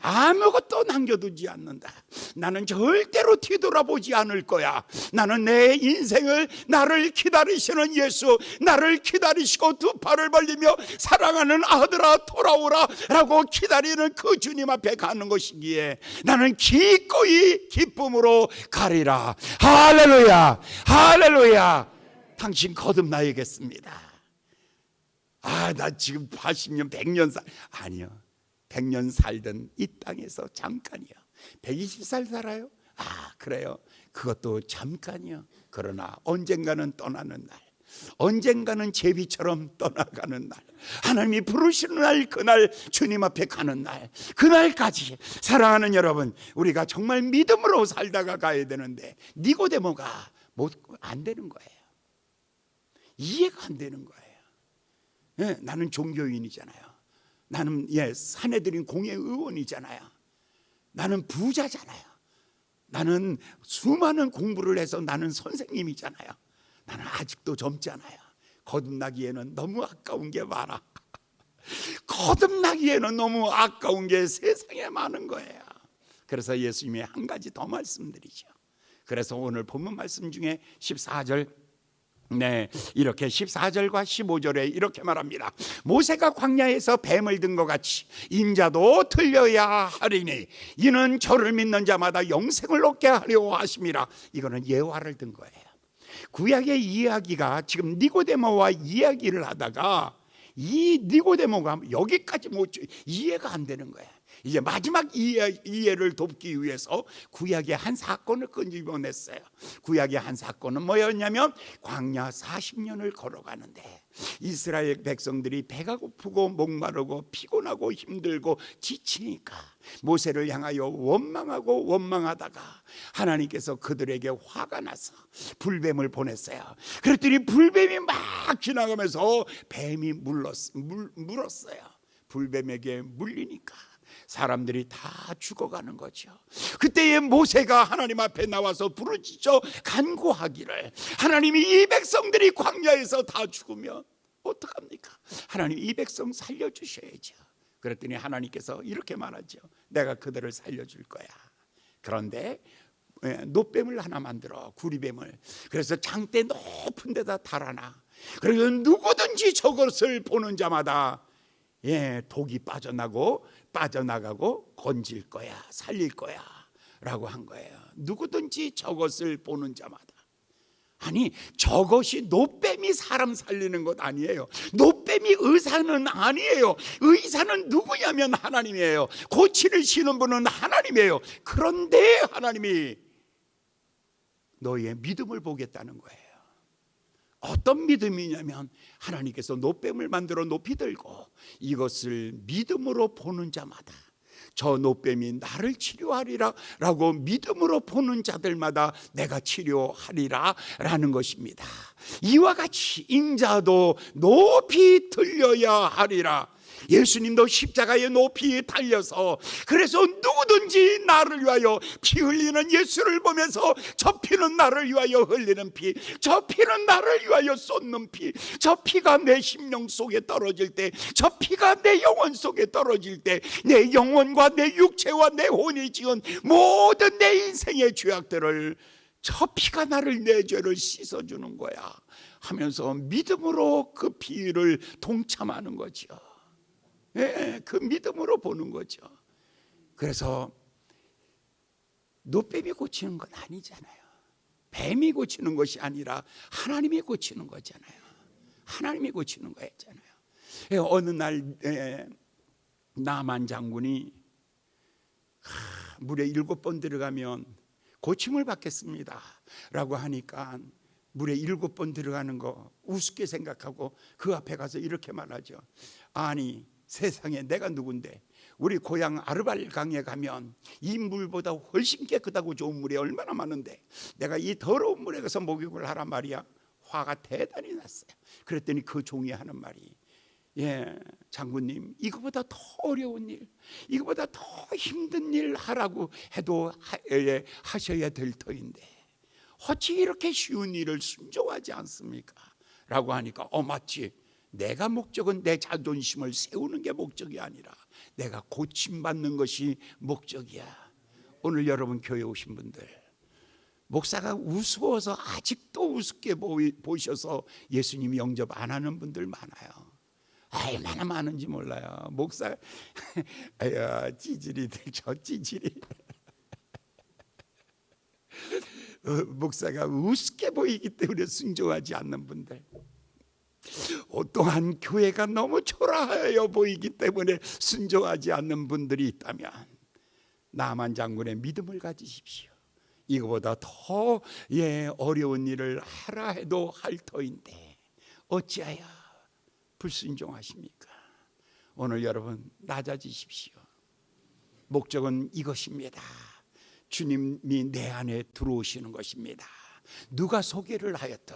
S2: 아무것도 남겨두지 않는다. 나는 절대로 뒤돌아보지 않을 거야. 나는 내 인생을 나를 기다리시는 예수, 나를 기다리시고 두 팔을 벌리며 사랑하는 아들아 돌아오라 라고 기다리는 그 주님 앞에 가는 것이기에 나는 기꺼이 기쁨으로 가리라. 할렐루야, 할렐루야. 당신 거듭나야겠습니다. 나 지금 80년 100년 아니요, 100년 살던 이 땅에서 잠깐이요. 120살 살아요? 그래요. 그것도 잠깐이요. 그러나 언젠가는 떠나는 날, 언젠가는 제비처럼 떠나가는 날, 하나님이 부르시는 날, 그날 주님 앞에 가는 날, 그날까지 사랑하는 여러분, 우리가 정말 믿음으로 살다가 가야 되는데 니고데모가 안 되는 거예요. 이해가 안 되는 거예요. 나는 종교인이잖아요. 나는 사내들인 공회의원이잖아요. 나는 부자잖아요. 나는 수많은 공부를 해서 나는 선생님이잖아요. 나는 아직도 젊잖아요. 거듭나기에는 너무 아까운 게 많아. 거듭나기에는 너무 아까운 게 세상에 많은 거예요. 그래서 예수님이 한 가지 더 말씀드리죠. 그래서 오늘 본문 말씀 중에 14절, 이렇게 14절과 15절에 이렇게 말합니다. 모세가 광야에서 뱀을 든 것 같이 인자도 들려야 하리니 이는 저를 믿는 자마다 영생을 얻게 하려 하심이라. 이거는 예화를 든 거예요. 구약의 이야기가 지금 니고데모와 이야기를 하다가 이 니고데모가 여기까지 이해가 안 되는 거예요. 이제 마지막 이해를 돕기 위해서 구약의 한 사건을 끄집어냈어요. 구약의 한 사건은 뭐였냐면 광야 40년을 걸어가는데 이스라엘 백성들이 배가 고프고 목마르고 피곤하고 힘들고 지치니까 모세를 향하여 원망하고 원망하다가 하나님께서 그들에게 화가 나서 불뱀을 보냈어요. 그랬더니 불뱀이 막 지나가면서 뱀이 물었어요. 불뱀에게 물리니까 사람들이 다 죽어가는 거죠. 그때에 모세가 하나님 앞에 나와서 부르짖어 간구하기를, 하나님이 이 백성들이 광야에서 다 죽으면 어떡합니까? 하나님 이 백성 살려주셔야죠. 그랬더니 하나님께서 이렇게 말하죠. 내가 그들을 살려줄 거야. 그런데 노뱀을 하나 만들어, 구리뱀을. 그래서 장대 높은 데다 달아놔. 그리고 누구든지 저것을 보는 자마다 독이 빠져나가고 건질 거야, 살릴 거야 라고 한 거예요. 누구든지 저것을 보는 자마다. 아니, 저것이 노뱀이 사람 살리는 것 아니에요. 노뱀이 의사는 아니에요. 의사는 누구냐면 하나님이에요. 고치를 시는 분은 하나님이에요. 그런데 하나님이 너희의 믿음을 보겠다는 거예요. 어떤 믿음이냐면 하나님께서 노뱀을 만들어 높이 들고 이것을 믿음으로 보는 자마다, 저 노뱀이 나를 치료하리라 라고 믿음으로 보는 자들마다 내가 치료하리라 라는 것입니다. 이와 같이 인자도 높이 들려야 하리라. 예수님도 십자가에 높이 달려서, 그래서 누구든지 나를 위하여 피 흘리는 예수를 보면서 저 피는 나를 위하여 흘리는 피, 저 피는 나를 위하여 쏟는 피, 저 피가 내 심령 속에 떨어질 때, 저 피가 내 영혼 속에 떨어질 때 내 영혼과 내 육체와 내 혼이 지은 모든 내 인생의 죄악들을, 저 피가 나를, 내 죄를 씻어주는 거야 하면서 믿음으로 그 피를 동참하는 거죠. 그 믿음으로 보는 거죠. 그래서 노뱀이 고치는 건 아니잖아요. 뱀이 고치는 것이 아니라 하나님이 고치는 거잖아요. 하나님이 고치는 거였잖아요. 어느 날 나만 장군이 물에 7번 들어가면 고침을 받겠습니다 라고 하니까 물에 7번 들어가는 거 우습게 생각하고 그 앞에 가서 이렇게 말하죠. 아니, 세상에 내가 누군데, 우리 고향 아르발 강에 가면 이 물보다 훨씬 깨끗하고 좋은 물이 얼마나 많은데 내가 이 더러운 물에 가서 목욕을 하란 말이야. 화가 대단히 났어요. 그랬더니 그 종이 하는 말이, 장군님, 이거보다 더 어려운 일, 이거보다 더 힘든 일 하라고 해도 하셔야 될 터인데 어찌 이렇게 쉬운 일을 순종하지 않습니까? 라고 하니까 맞지, 내가 목적은 내 자존심을 세우는 게 목적이 아니라 내가 고침받는 것이 목적이야. 오늘 여러분 교회 오신 분들, 목사가 우스워서 아직도 우습게 보셔서 예수님 영접 안 하는 분들 많아요. 얼마나 많은지 몰라요. 목사 아유, 찌질이들, 저 찌질이 목사가 우습게 보이기 때문에 순종하지 않는 분들, 또한 교회가 너무 초라하여 보이기 때문에 순종하지 않는 분들이 있다면 나만 장군의 믿음을 가지십시오. 이거보다 더 어려운 일을 하라 해도 할 터인데 어찌하여 불순종하십니까? 오늘 여러분 낮아지십시오. 목적은 이것입니다. 주님이 내 안에 들어오시는 것입니다. 누가 소개를 하였든,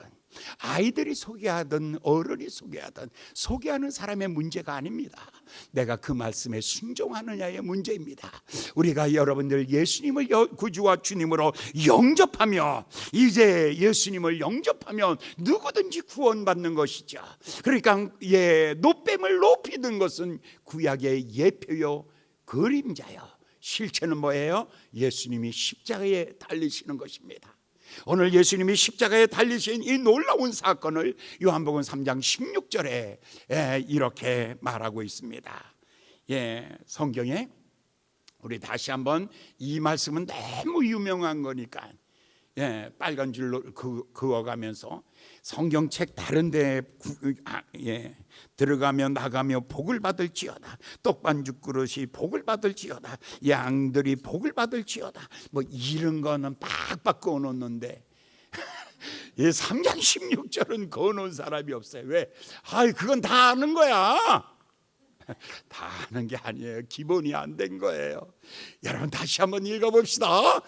S2: 아이들이 소개하든 어른이 소개하든 소개하는 사람의 문제가 아닙니다. 내가 그 말씀에 순종하느냐의 문제입니다. 우리가 여러분들 예수님을 구주와 주님으로 영접하며, 이제 예수님을 영접하면 누구든지 구원받는 것이죠. 그러니까 노뱀을 높이는 것은 구약의 예표요 그림자요, 실체는 뭐예요? 예수님이 십자가에 달리시는 것입니다. 오늘 예수님이 십자가에 달리신 이 놀라운 사건을 요한복음 3장 16절에 이렇게 말하고 있습니다. 성경에 우리 다시 한번, 이 말씀은 너무 유명한 거니까 빨간 줄로 그어가면서 성경책 다른 데 들어가며 나가며 복을 받을지어다, 떡반죽 그릇이 복을 받을지어다, 양들이 복을 받을지어다, 뭐 이런 거는 빡빡 그어놓는데 3장 16절은 그어놓은 사람이 없어요. 왜? 그건 다 아는 거야. 다 아는 게 아니에요. 기본이 안 된 거예요. 여러분 다시 한번 읽어봅시다.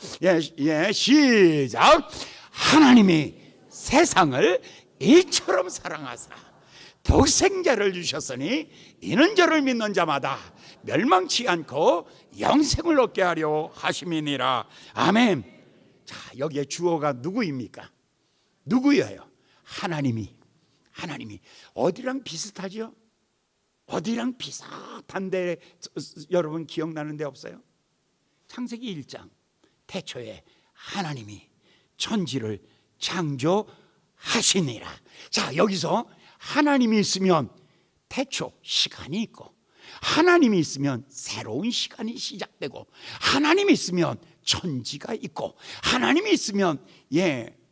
S2: 시작. 하나님이 세상을 이처럼 사랑하사 독생자를 주셨으니 이는 저를 믿는 자마다 멸망치 않고 영생을 얻게 하려 하심이니라. 아멘. 자, 여기에 주어가 누구입니까? 누구예요? 하나님이 어디랑 비슷하죠? 어디랑 비슷한데 여러분 기억나는 데 없어요? 창세기 1장 태초에 하나님이 천지를 창조하시니라. 자, 여기서 하나님이 있으면 태초 시간이 있고, 하나님이 있으면 새로운 시간이 시작되고, 하나님이 있으면 천지가 있고, 하나님이 있으면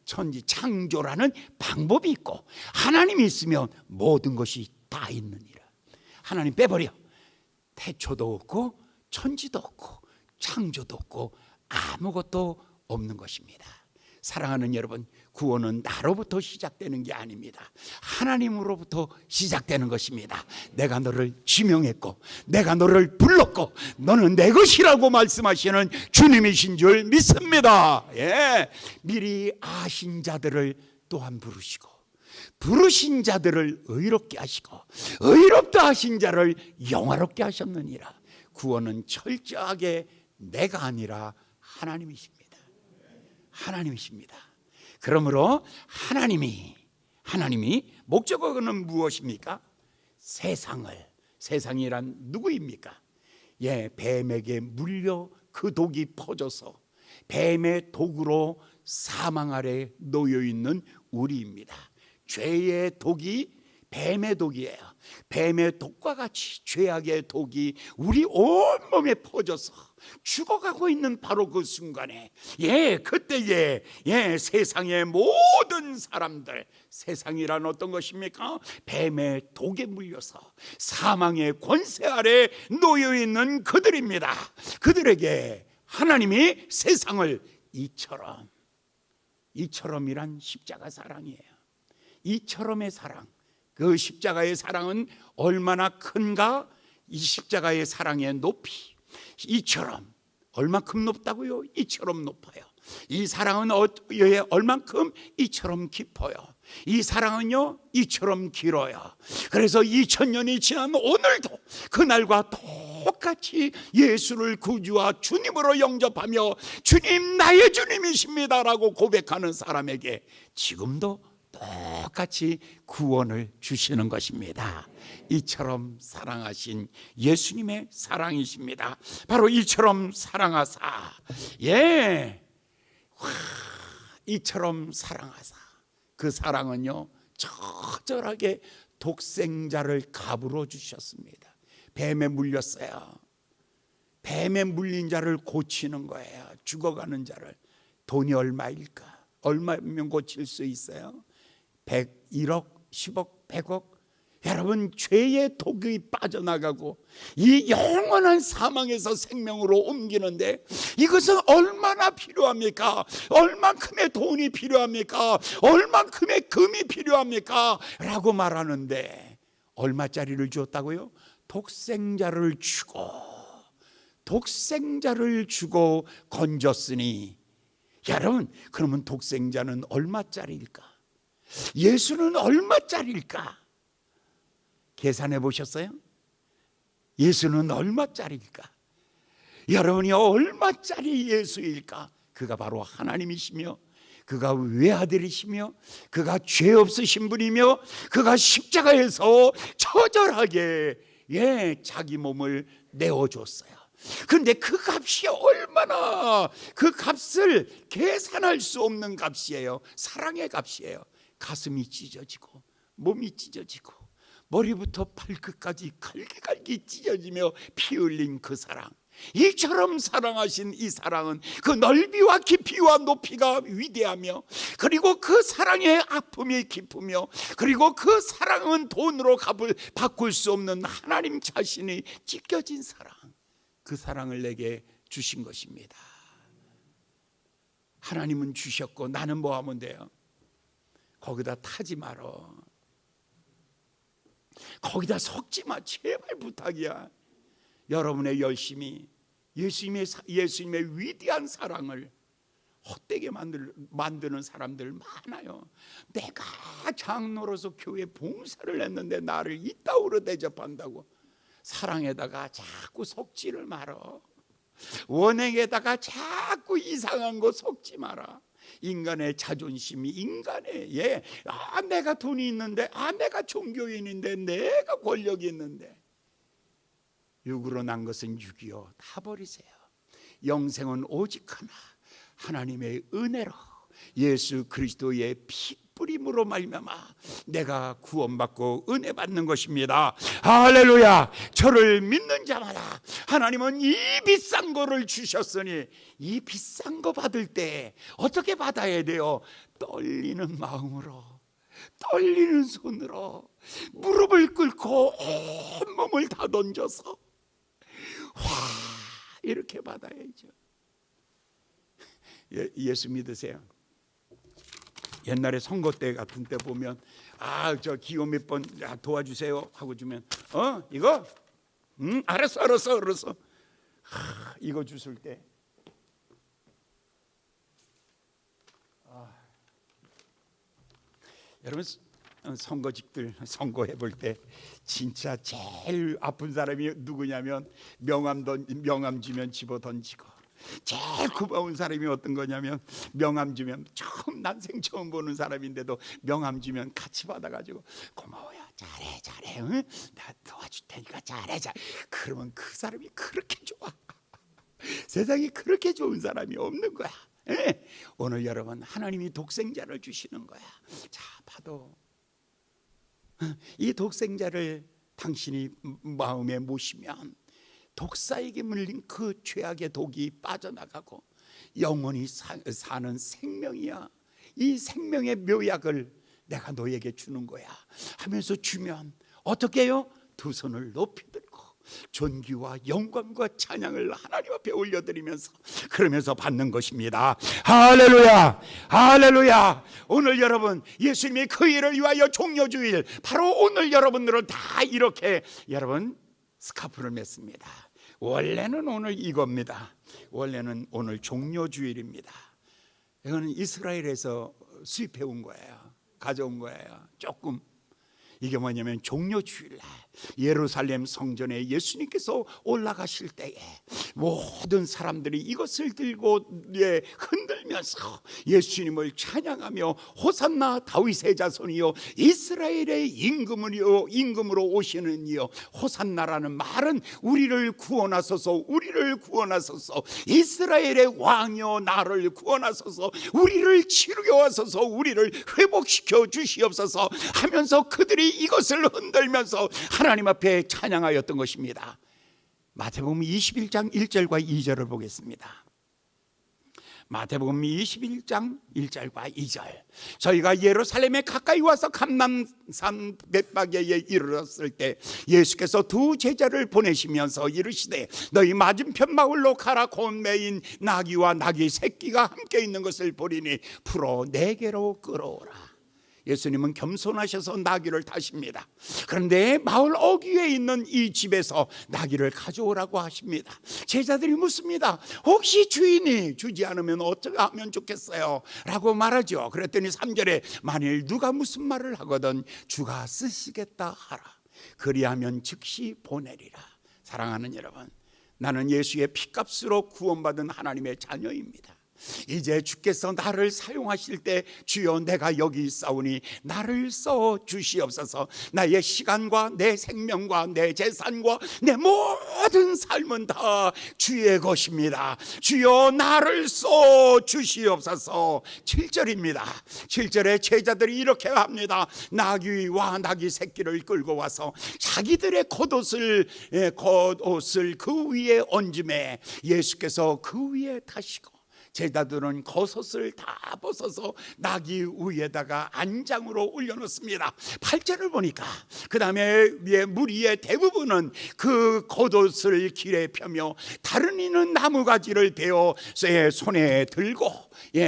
S2: 천지 창조라는 방법이 있고, 하나님이 있으면 모든 것이 다 있느니라. 하나님 빼버려. 태초도 없고 천지도 없고 창조도 없고 아무것도 없는 것입니다. 사랑하는 여러분, 구원은 나로부터 시작되는 게 아닙니다. 하나님으로부터 시작되는 것입니다. 내가 너를 지명했고 내가 너를 불렀고 너는 내 것이라고 말씀하시는 주님이신 줄 믿습니다. 미리 아신 자들을 또한 부르시고, 부르신 자들을 의롭게 하시고 의롭다 하신 자를 영화롭게 하셨느니라. 구원은 철저하게 내가 아니라 하나님이십니다. 그러므로 하나님이 목적어는 무엇입니까? 세상이란 누구입니까? 뱀에게 물려 그 독이 퍼져서 뱀의 독으로 사망 아래 놓여 있는 우리입니다. 죄의 독이 뱀의 독이에요. 뱀의 독과 같이 죄악의 독이 우리 온몸에 퍼져서 죽어가고 있는 바로 그 순간에, 그때에 세상의 모든 사람들, 세상이란 어떤 것입니까? 뱀의 독에 물려서 사망의 권세 아래 놓여 있는 그들입니다. 그들에게 하나님이 세상을 이처럼이란 십자가 사랑이에요. 이처럼의 사랑, 그 십자가의 사랑은 얼마나 큰가? 이 십자가의 사랑의 높이, 이처럼 얼만큼 높다고요? 이처럼 높아요. 이 사랑은 얼만큼? 이처럼 깊어요. 이 사랑은요 이처럼 길어요. 그래서 2000년이 지난 오늘도 그날과 똑같이 예수를 구주와 주님으로 영접하며 주님 나의 주님이십니다라고 고백하는 사람에게 지금도 똑같이 구원을 주시는 것입니다. 이처럼 사랑하신 예수님의 사랑이십니다. 바로 이처럼 사랑하사, 이처럼 사랑하사, 그 사랑은요 처절하게 독생자를 값으로 주셨습니다. 뱀에 물렸어요. 뱀에 물린 자를 고치는 거예요. 죽어가는 자를. 돈이 얼마일까? 얼마면 고칠 수 있어요? 100, 1억, 10억, 100억. 여러분, 죄의 독이 빠져나가고 이 영원한 사망에서 생명으로 옮기는데 이것은 얼마나 필요합니까? 얼만큼의 돈이 필요합니까? 얼만큼의 금이 필요합니까? 라고 말하는데 얼마짜리를 주었다고요? 독생자를 주고 건졌으니, 여러분, 그러면 독생자는 얼마짜리일까? 예수는 얼마짜리일까? 계산해 보셨어요? 예수는 얼마짜리일까? 여러분이 얼마짜리 예수일까? 그가 바로 하나님이시며, 그가 외아들이시며, 그가 죄 없으신 분이며, 그가 십자가에서 처절하게 자기 몸을 내어줬어요. 그런데 그 값이 얼마나, 그 값을 계산할 수 없는 값이에요. 사랑의 값이에요. 가슴이 찢어지고 몸이 찢어지고 머리부터 발끝까지 갈기갈기 찢어지며 피 흘린 그 사랑, 이처럼 사랑하신 이 사랑은 그 넓이와 깊이와 높이가 위대하며, 그리고 그 사랑의 아픔이 깊으며, 그리고 그 사랑은 돈으로 값을 바꿀 수 없는 하나님 자신이 찢겨진 사랑, 그 사랑을 내게 주신 것입니다. 하나님은 주셨고 나는 뭐 하면 돼요? 거기다 타지 말어. 거기다 속지 마. 제발 부탁이야. 여러분의 열심이 예수님의 위대한 사랑을 헛되게 만드는 사람들 많아요. 내가 장로로서 교회 봉사를 했는데 나를 이따위로 대접한다고 사랑에다가 자꾸 속지를 말어. 원행에다가 자꾸 이상한 거 속지 마라. 인간의 자존심이, 인간의 내가 돈이 있는데, 내가 종교인인데, 내가 권력이 있는데, 육으로 난 것은 육이요, 다 버리세요. 영생은 오직 하나, 하나님의 은혜로 예수 그리스도의 피뿌림으로 말미암아 내가 구원받고 은혜 받는 것입니다. 할렐루야. 저를 믿는 자마다 하나님은 이 비싼 거를 주셨으니, 이 비싼 거 받을 때 어떻게 받아야 돼요? 떨리는 마음으로, 떨리는 손으로 무릎을 꿇고 온몸을 다 던져서 이렇게 받아야죠. 예수 믿으세요? 옛날에 선거 때 같은 때 보면 저 기호 몇 번 도와주세요 하고 주면 이거? 알았어. 이거 주실 때 여러분, 선거직들 선거해 볼 때 진짜 제일 아픈 사람이 누구냐면 명함 주면 집어 던지고, 제일 고마운 사람이 어떤 거냐면 명함 주면 난생 처음 보는 사람인데도 명함 주면 같이 받아가지고 고마워요, 잘해, 응? 나 도와줄 테니까 잘해. 그러면 그 사람이 그렇게 좋아. 세상에 그렇게 좋은 사람이 없는 거야. 오늘 여러분, 하나님이 독생자를 주시는 거야. 자, 받아. 이 독생자를 당신이 마음에 모시면 독사에게 물린 그 죄악의 독이 빠져나가고 영원히 사는 생명이야. 이 생명의 묘약을 내가 너에게 주는 거야 하면서 주면 어떻게 해요? 두 손을 높이 들고 존귀와 영광과 찬양을 하나님 앞에 올려드리면서, 그러면서 받는 것입니다. 할렐루야, 할렐루야. 오늘 여러분, 예수님이 그 일을 위하여 종려주일, 바로 오늘 여러분들은 다 이렇게 여러분 스카프를 맸습니다. 원래는 오늘 이겁니다. 원래는 오늘 종려주일입니다. 이거는 이스라엘에서 수입해 온 거예요. 가져온 거예요. 조금. 이게 뭐냐면 종려 주일날 예루살렘 성전에 예수님께서 올라가실 때에 모든 사람들이 이것을 들고 흔들면서 예수님을 찬양하며 호산나 다윗의 자손이요 이스라엘의 임금으로 오시는 이요 호산나라는 말은 우리를 구원하소서, 우리를 구원하소서, 이스라엘의 왕이여 나를 구원하소서, 우리를 치르게 하소서, 우리를 회복시켜 주시옵소서 하면서 그들이 이것을 흔들면서 하나님 앞에 찬양하였던 것입니다. 마태복음 21장 1절과 2절을 보겠습니다. 마태복음 21장 1절과 2절. 저희가 예루살렘에 가까이 와서 감람산 벳바게에 이르렀을 때 예수께서 두 제자를 보내시면서 이르시되 너희 맞은편 마을로 가라. 곧 메인 나귀와 나귀 새끼가 함께 있는 것을 보리니 풀어 내게로 끌어오라. 예수님은 겸손하셔서 나귀를 타십니다. 그런데 마을 어귀에 있는 이 집에서 나귀를 가져오라고 하십니다. 제자들이 묻습니다. 혹시 주인이 주지 않으면 어떻게 하면 좋겠어요? 라고 말하죠. 그랬더니 3절에 만일 누가 무슨 말을 하거든 주가 쓰시겠다 하라. 그리하면 즉시 보내리라. 사랑하는 여러분, 나는 예수의 피값으로 구원받은 하나님의 자녀입니다. 이제 주께서 나를 사용하실 때 주여 내가 여기 있사오니 나를 써 주시옵소서. 나의 시간과 내 생명과 내 재산과 내 모든 삶은 다 주의 것입니다. 주여 나를 써 주시옵소서. 7절입니다. 7절에 제자들이 이렇게 합니다. 나귀와 나귀 새끼를 끌고 와서 자기들의 겉옷을 그 위에 얹음에 예수께서 그 위에 타시고 제자들은 겉옷을 다 벗어서 나귀 위에다가 안장으로 올려놓습니다. 8절을 보니까 그 다음에 무리의 대부분은 그 겉옷을 길에 펴며 다른 이는 나무가지를 베어 손에 들고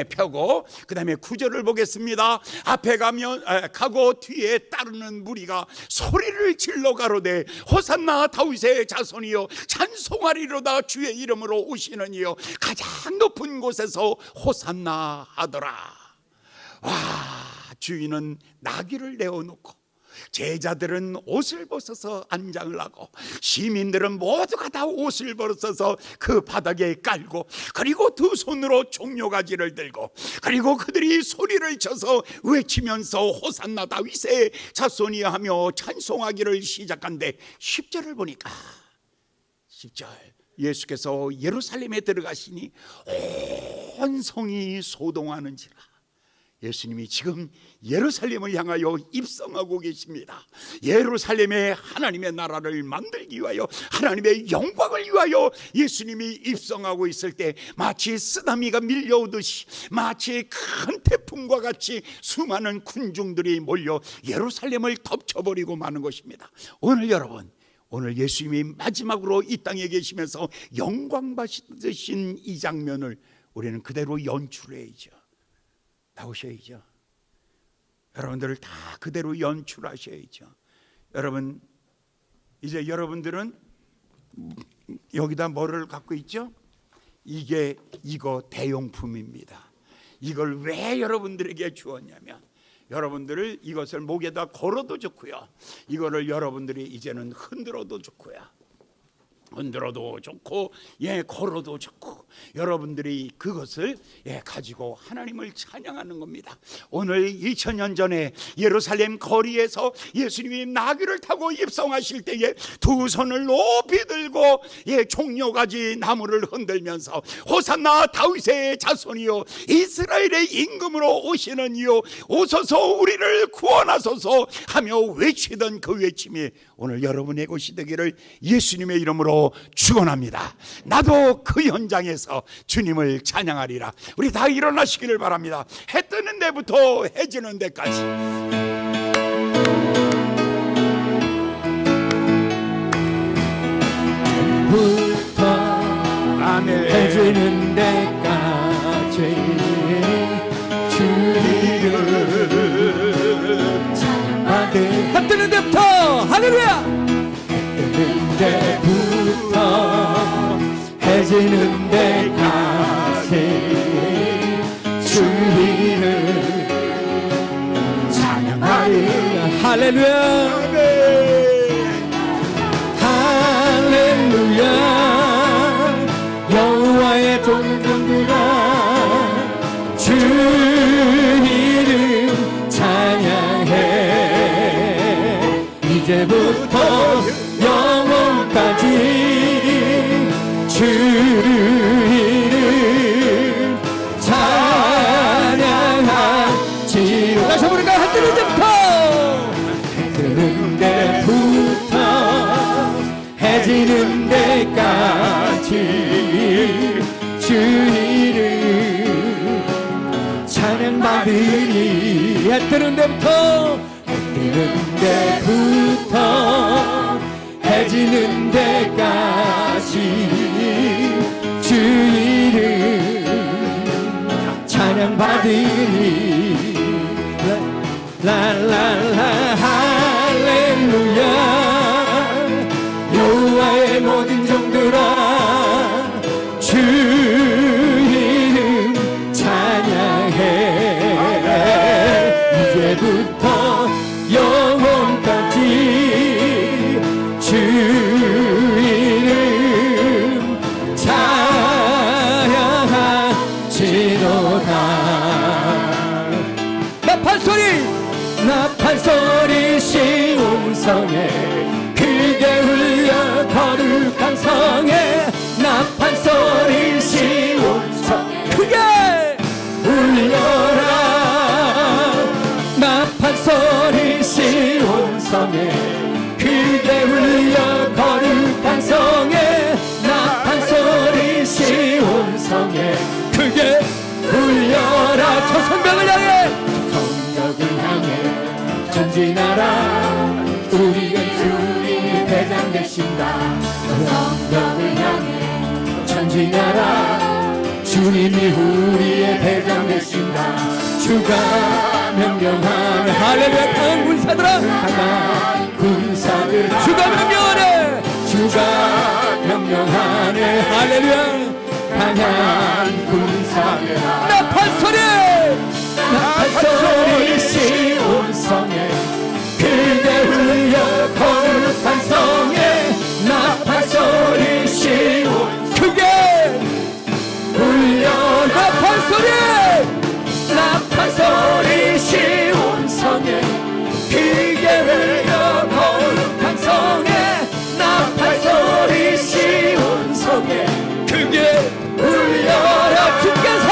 S2: 펴고 그 다음에 9절을 보겠습니다. 앞에 가고 뒤에 따르는 무리가 소리를 질러 가로되 호산나 다윗의 자손이여 찬송하리로다. 주의 이름으로 오시는 이여 가장 높은 곳에서 호산나 하더라. 와, 주인은 나귀를 내어놓고 제자들은 옷을 벗어서 안장을 하고 시민들은 모두가 다 옷을 벗어서 그 바닥에 깔고 그리고 두 손으로 종려가지를 들고 그리고 그들이 소리를 쳐서 외치면서 호산나 다윗의 자손이여 하며 찬송하기를 시작한데 10절을 보니까 10절 예수께서 예루살렘에 들어가시니 온 성이 소동하는지라. 예수님이 지금 예루살렘을 향하여 입성하고 계십니다. 예루살렘에 하나님의 나라를 만들기 위하여 하나님의 영광을 위하여 예수님이 입성하고 있을 때 마치 쓰나미가 밀려오듯이 마치 큰 태풍과 같이 수많은 군중들이 몰려 예루살렘을 덮쳐버리고 마는 것입니다. 오늘 예수님이 마지막으로 이 땅에 계시면서 영광 받으신 이 장면을 우리는 그대로 연출해야죠. 나오셔야죠. 여러분들을 다 그대로 연출하셔야죠. 여러분, 이제 여러분들은 여기다 뭐를 갖고 있죠? 이거 대용품입니다. 이걸 왜 여러분들에게 주었냐면 여러분들을 이것을 목에다 걸어도 좋고요. 이거를 여러분들이 이제는 흔들어도 좋고요. 흔들어도 좋고 걸어도 좋고 여러분들이 그것을 가지고 하나님을 찬양하는 겁니다. 오늘 2000년 전에 예루살렘 거리에서 예수님이 나귀를 타고 입성하실 때에 두 손을 높이 들고 종려가지 나무를 흔들면서 호산나 다윗의 자손이요 이스라엘의 임금으로 오시는 이요 오소서 우리를 구원하소서 하며 외치던 그 외침이 오늘 여러분의 것이 되기를 예수님의 이름으로 축원합니다. 나도 그 현장에서 주님을 찬양하리라. 우리 다 일어나시기를 바랍니다. 해 뜨는 데부터 해 지는 데까지
S3: 해 지는 데까지 주님을 찬양하리. 해 뜨는 데부터 할렐루야. 때부터 해지는 데까지 주님을 찬양하리. 할렐루야
S2: 아멘.
S3: 할렐루야 여호와의 종들아 주 이름 찬양해 이제부터 영원까지 주 이름 찬양하지로 다시 한번 우리가 해 뜨는 데부터 해지는 데까지 주 이름 찬양받으리 해 뜨는 데부터 해지는 데까지 주 이름 찬양받으리 라라라 할렐루야 여호와의 모든 종들아 주 이름 찬양해 이제부터 영원까지 주 이름 찬양하지로다 나팔소리 시온성에 크게 울려 거룩한 성에 나팔소리 시온성에 크게 울려라 나팔소리 시온성에 크게 울려 거룩한 성에 나팔소리 시온성에 크게 울려라 저 성벽을 향해 전진하라 우리가 주님이 대장 되신다 성벽을 향해 전진하라 주님이 우리의 대장 되신다 주가 명령하네 할렐루야 강한 군사들아 강한 군사들아 주가 명령하네 주가 명령하네 할렐루야 강한 군사들아 나팔소리 시온성에 크게 울려 거룩한 성에 나팔소리 시온 크게 울려 나팔소리 시온성에 크게 울려 거룩한 성에 나팔소리 시온성에 크게 울려라 주께서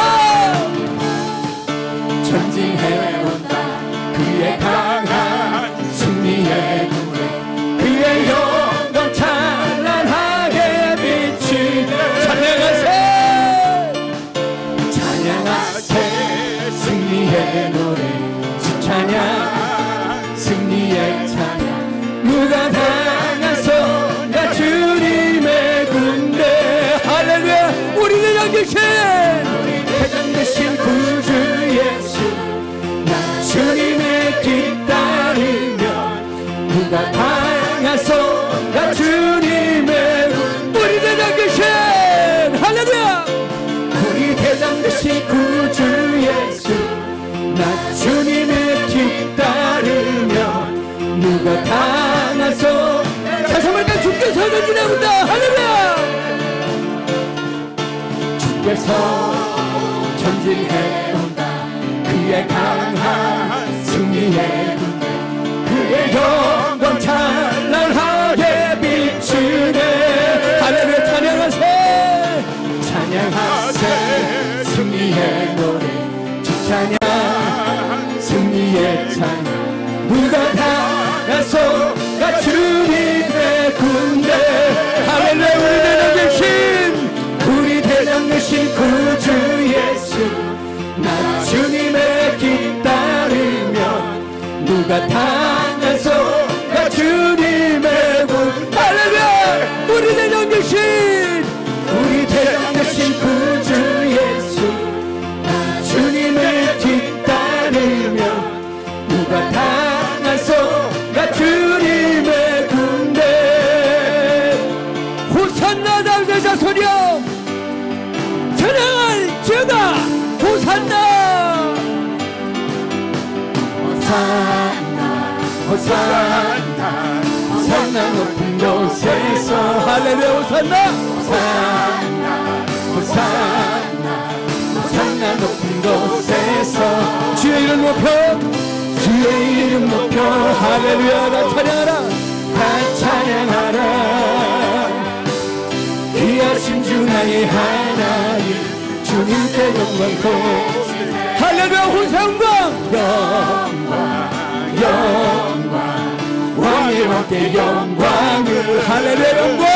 S3: 전진해온다 그의 강한 승리의 노래 그의 영광 찬란하게 비추네 찬양하세 승리의 노래 주 찬양 승리의 찬양 누가 당하소가 주님의 군대 할렐루야 우리는 영계신 우리 대장 되신 구주 예수 나 주님의 뒤따르면 누가 당하소가 주님의 우리 대장 되신 할렐루야 우리 대장 되신 구주 예수 나 주님의 뒤따르면 누가 당하소 다시 한번 주께서 전진해온다 할렐루야 주께서 전진해온다 그의 강한 승리의 군대 그의 영광 찬란하게 비추네 할렐루야 찬양하세 승리의 노래 주 찬양 승리의 찬양 누가 당하소가 주님의 군대 할렐루야 우리 대장 되신 구주 예수 나 주님의 길 따르면 누가 당하소가 주님의 군 할렐루야 우리 대장 되신 구주 예수 나 주님의 길 따르면 누가 당하소가 주님의 군대 호산나 다윗의 자손이여 찬양을 지어다 호산나 호산나 호산나 호산나 높은 곳에서 할렐루야 호산나 호산나 호산나 호산나 높은 곳에서 주의 이름 높여 주의 이름 높여 할렐루야 다 찬양하라 다 찬양하라 귀하신 주 나의 하나님 주님께 영광 돌리세 할렐루야 혼상광 영광 영광 왕의 왕께 영광을 할렐루야 영광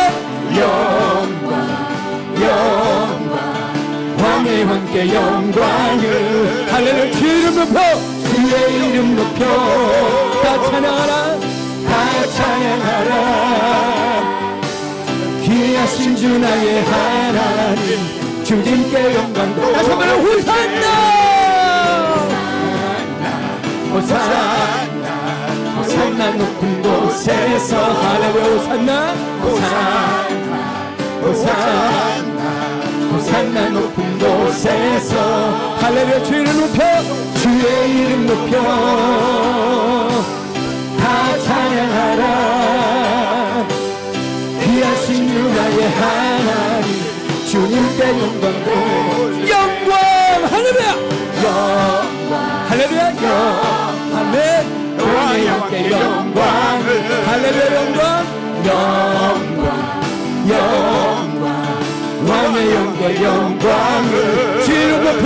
S3: 영광 영광 왕의 왕께 영광을 할렐루야 주의 이름 높여 주의 이름 높여 다 찬양하라 다 찬양하라 귀하신 주 나의 하나님 주님께 영광 다시 한번 호산나 호산나 호산나 높은 곳에서 할렐루야 호산나 호산나 호산나 호산나 높은 곳에서 할렐루야 주의 이름 높여 주의 이름 높여 다 찬양하라 귀하신 주 나의 하나님 주님께 영광 영광 할렐루야 영광 할렐루야 영광 왕의 왕께 영광을 할렐루야 영광 영광 영광 왕의 왕께 영광을 주의 이름 높여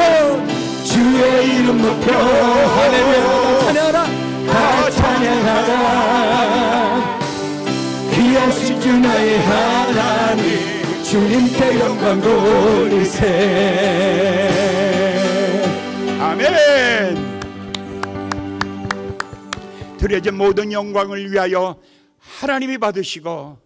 S3: 주의 이름 높여 할렐루야 찬양하라 다 찬양하라 귀하신 주 나의 하나님 주님께 영광 돌리세
S2: 아멘. 드려진 모든 영광을 위하여 하나님이 받으시고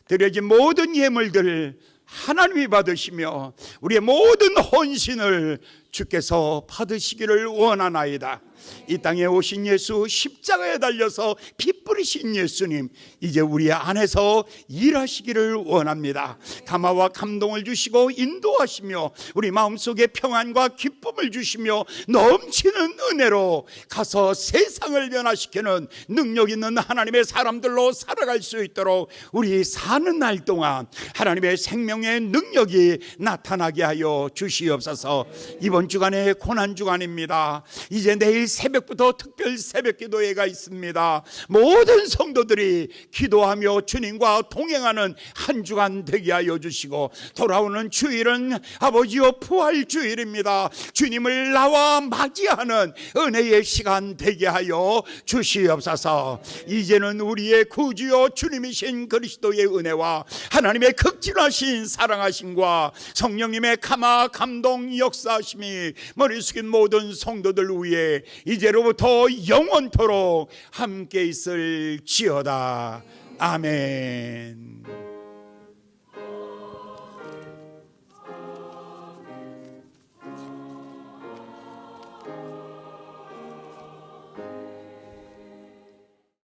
S2: 드려진 모든 예물들을 하나님이 받으시며 우리의 모든 헌신을 주께서 받으시기를 원하나이다. 이 땅에 오신 예수, 십자가에 달려서 피 뿌리신 예수님, 이제 우리 안에서 일하시기를 원합니다. 감화와 감동을 주시고 인도하시며 우리 마음속에 평안과 기쁨을 주시며 넘치는 은혜로 가서 세상을 변화시키는 능력 있는 하나님의 사람들로 살아갈 수 있도록 우리 사는 날 동안 하나님의 생명의 능력이 나타나게 하여 주시옵소서. 이번 주간에 고난주간입니다. 이제 내일 새벽부터 특별 새벽기도회가 있습니다. 모든 성도들이 기도하며 주님과 동행하는 한 주간 되게 하여 주시고 돌아오는 주일은 아버지여 부활주일입니다. 주님을 나와 맞이하는 은혜의 시간 되게 하여 주시옵소서. 이제는 우리의 구주여 주님이신 그리스도의 은혜와 하나님의 극진하신 사랑하심과 성령님의 감화 감동 역사하심이 머리 숙인 모든 성도들 위해 이제로부터 영원토록 함께 있을지어다. 아멘.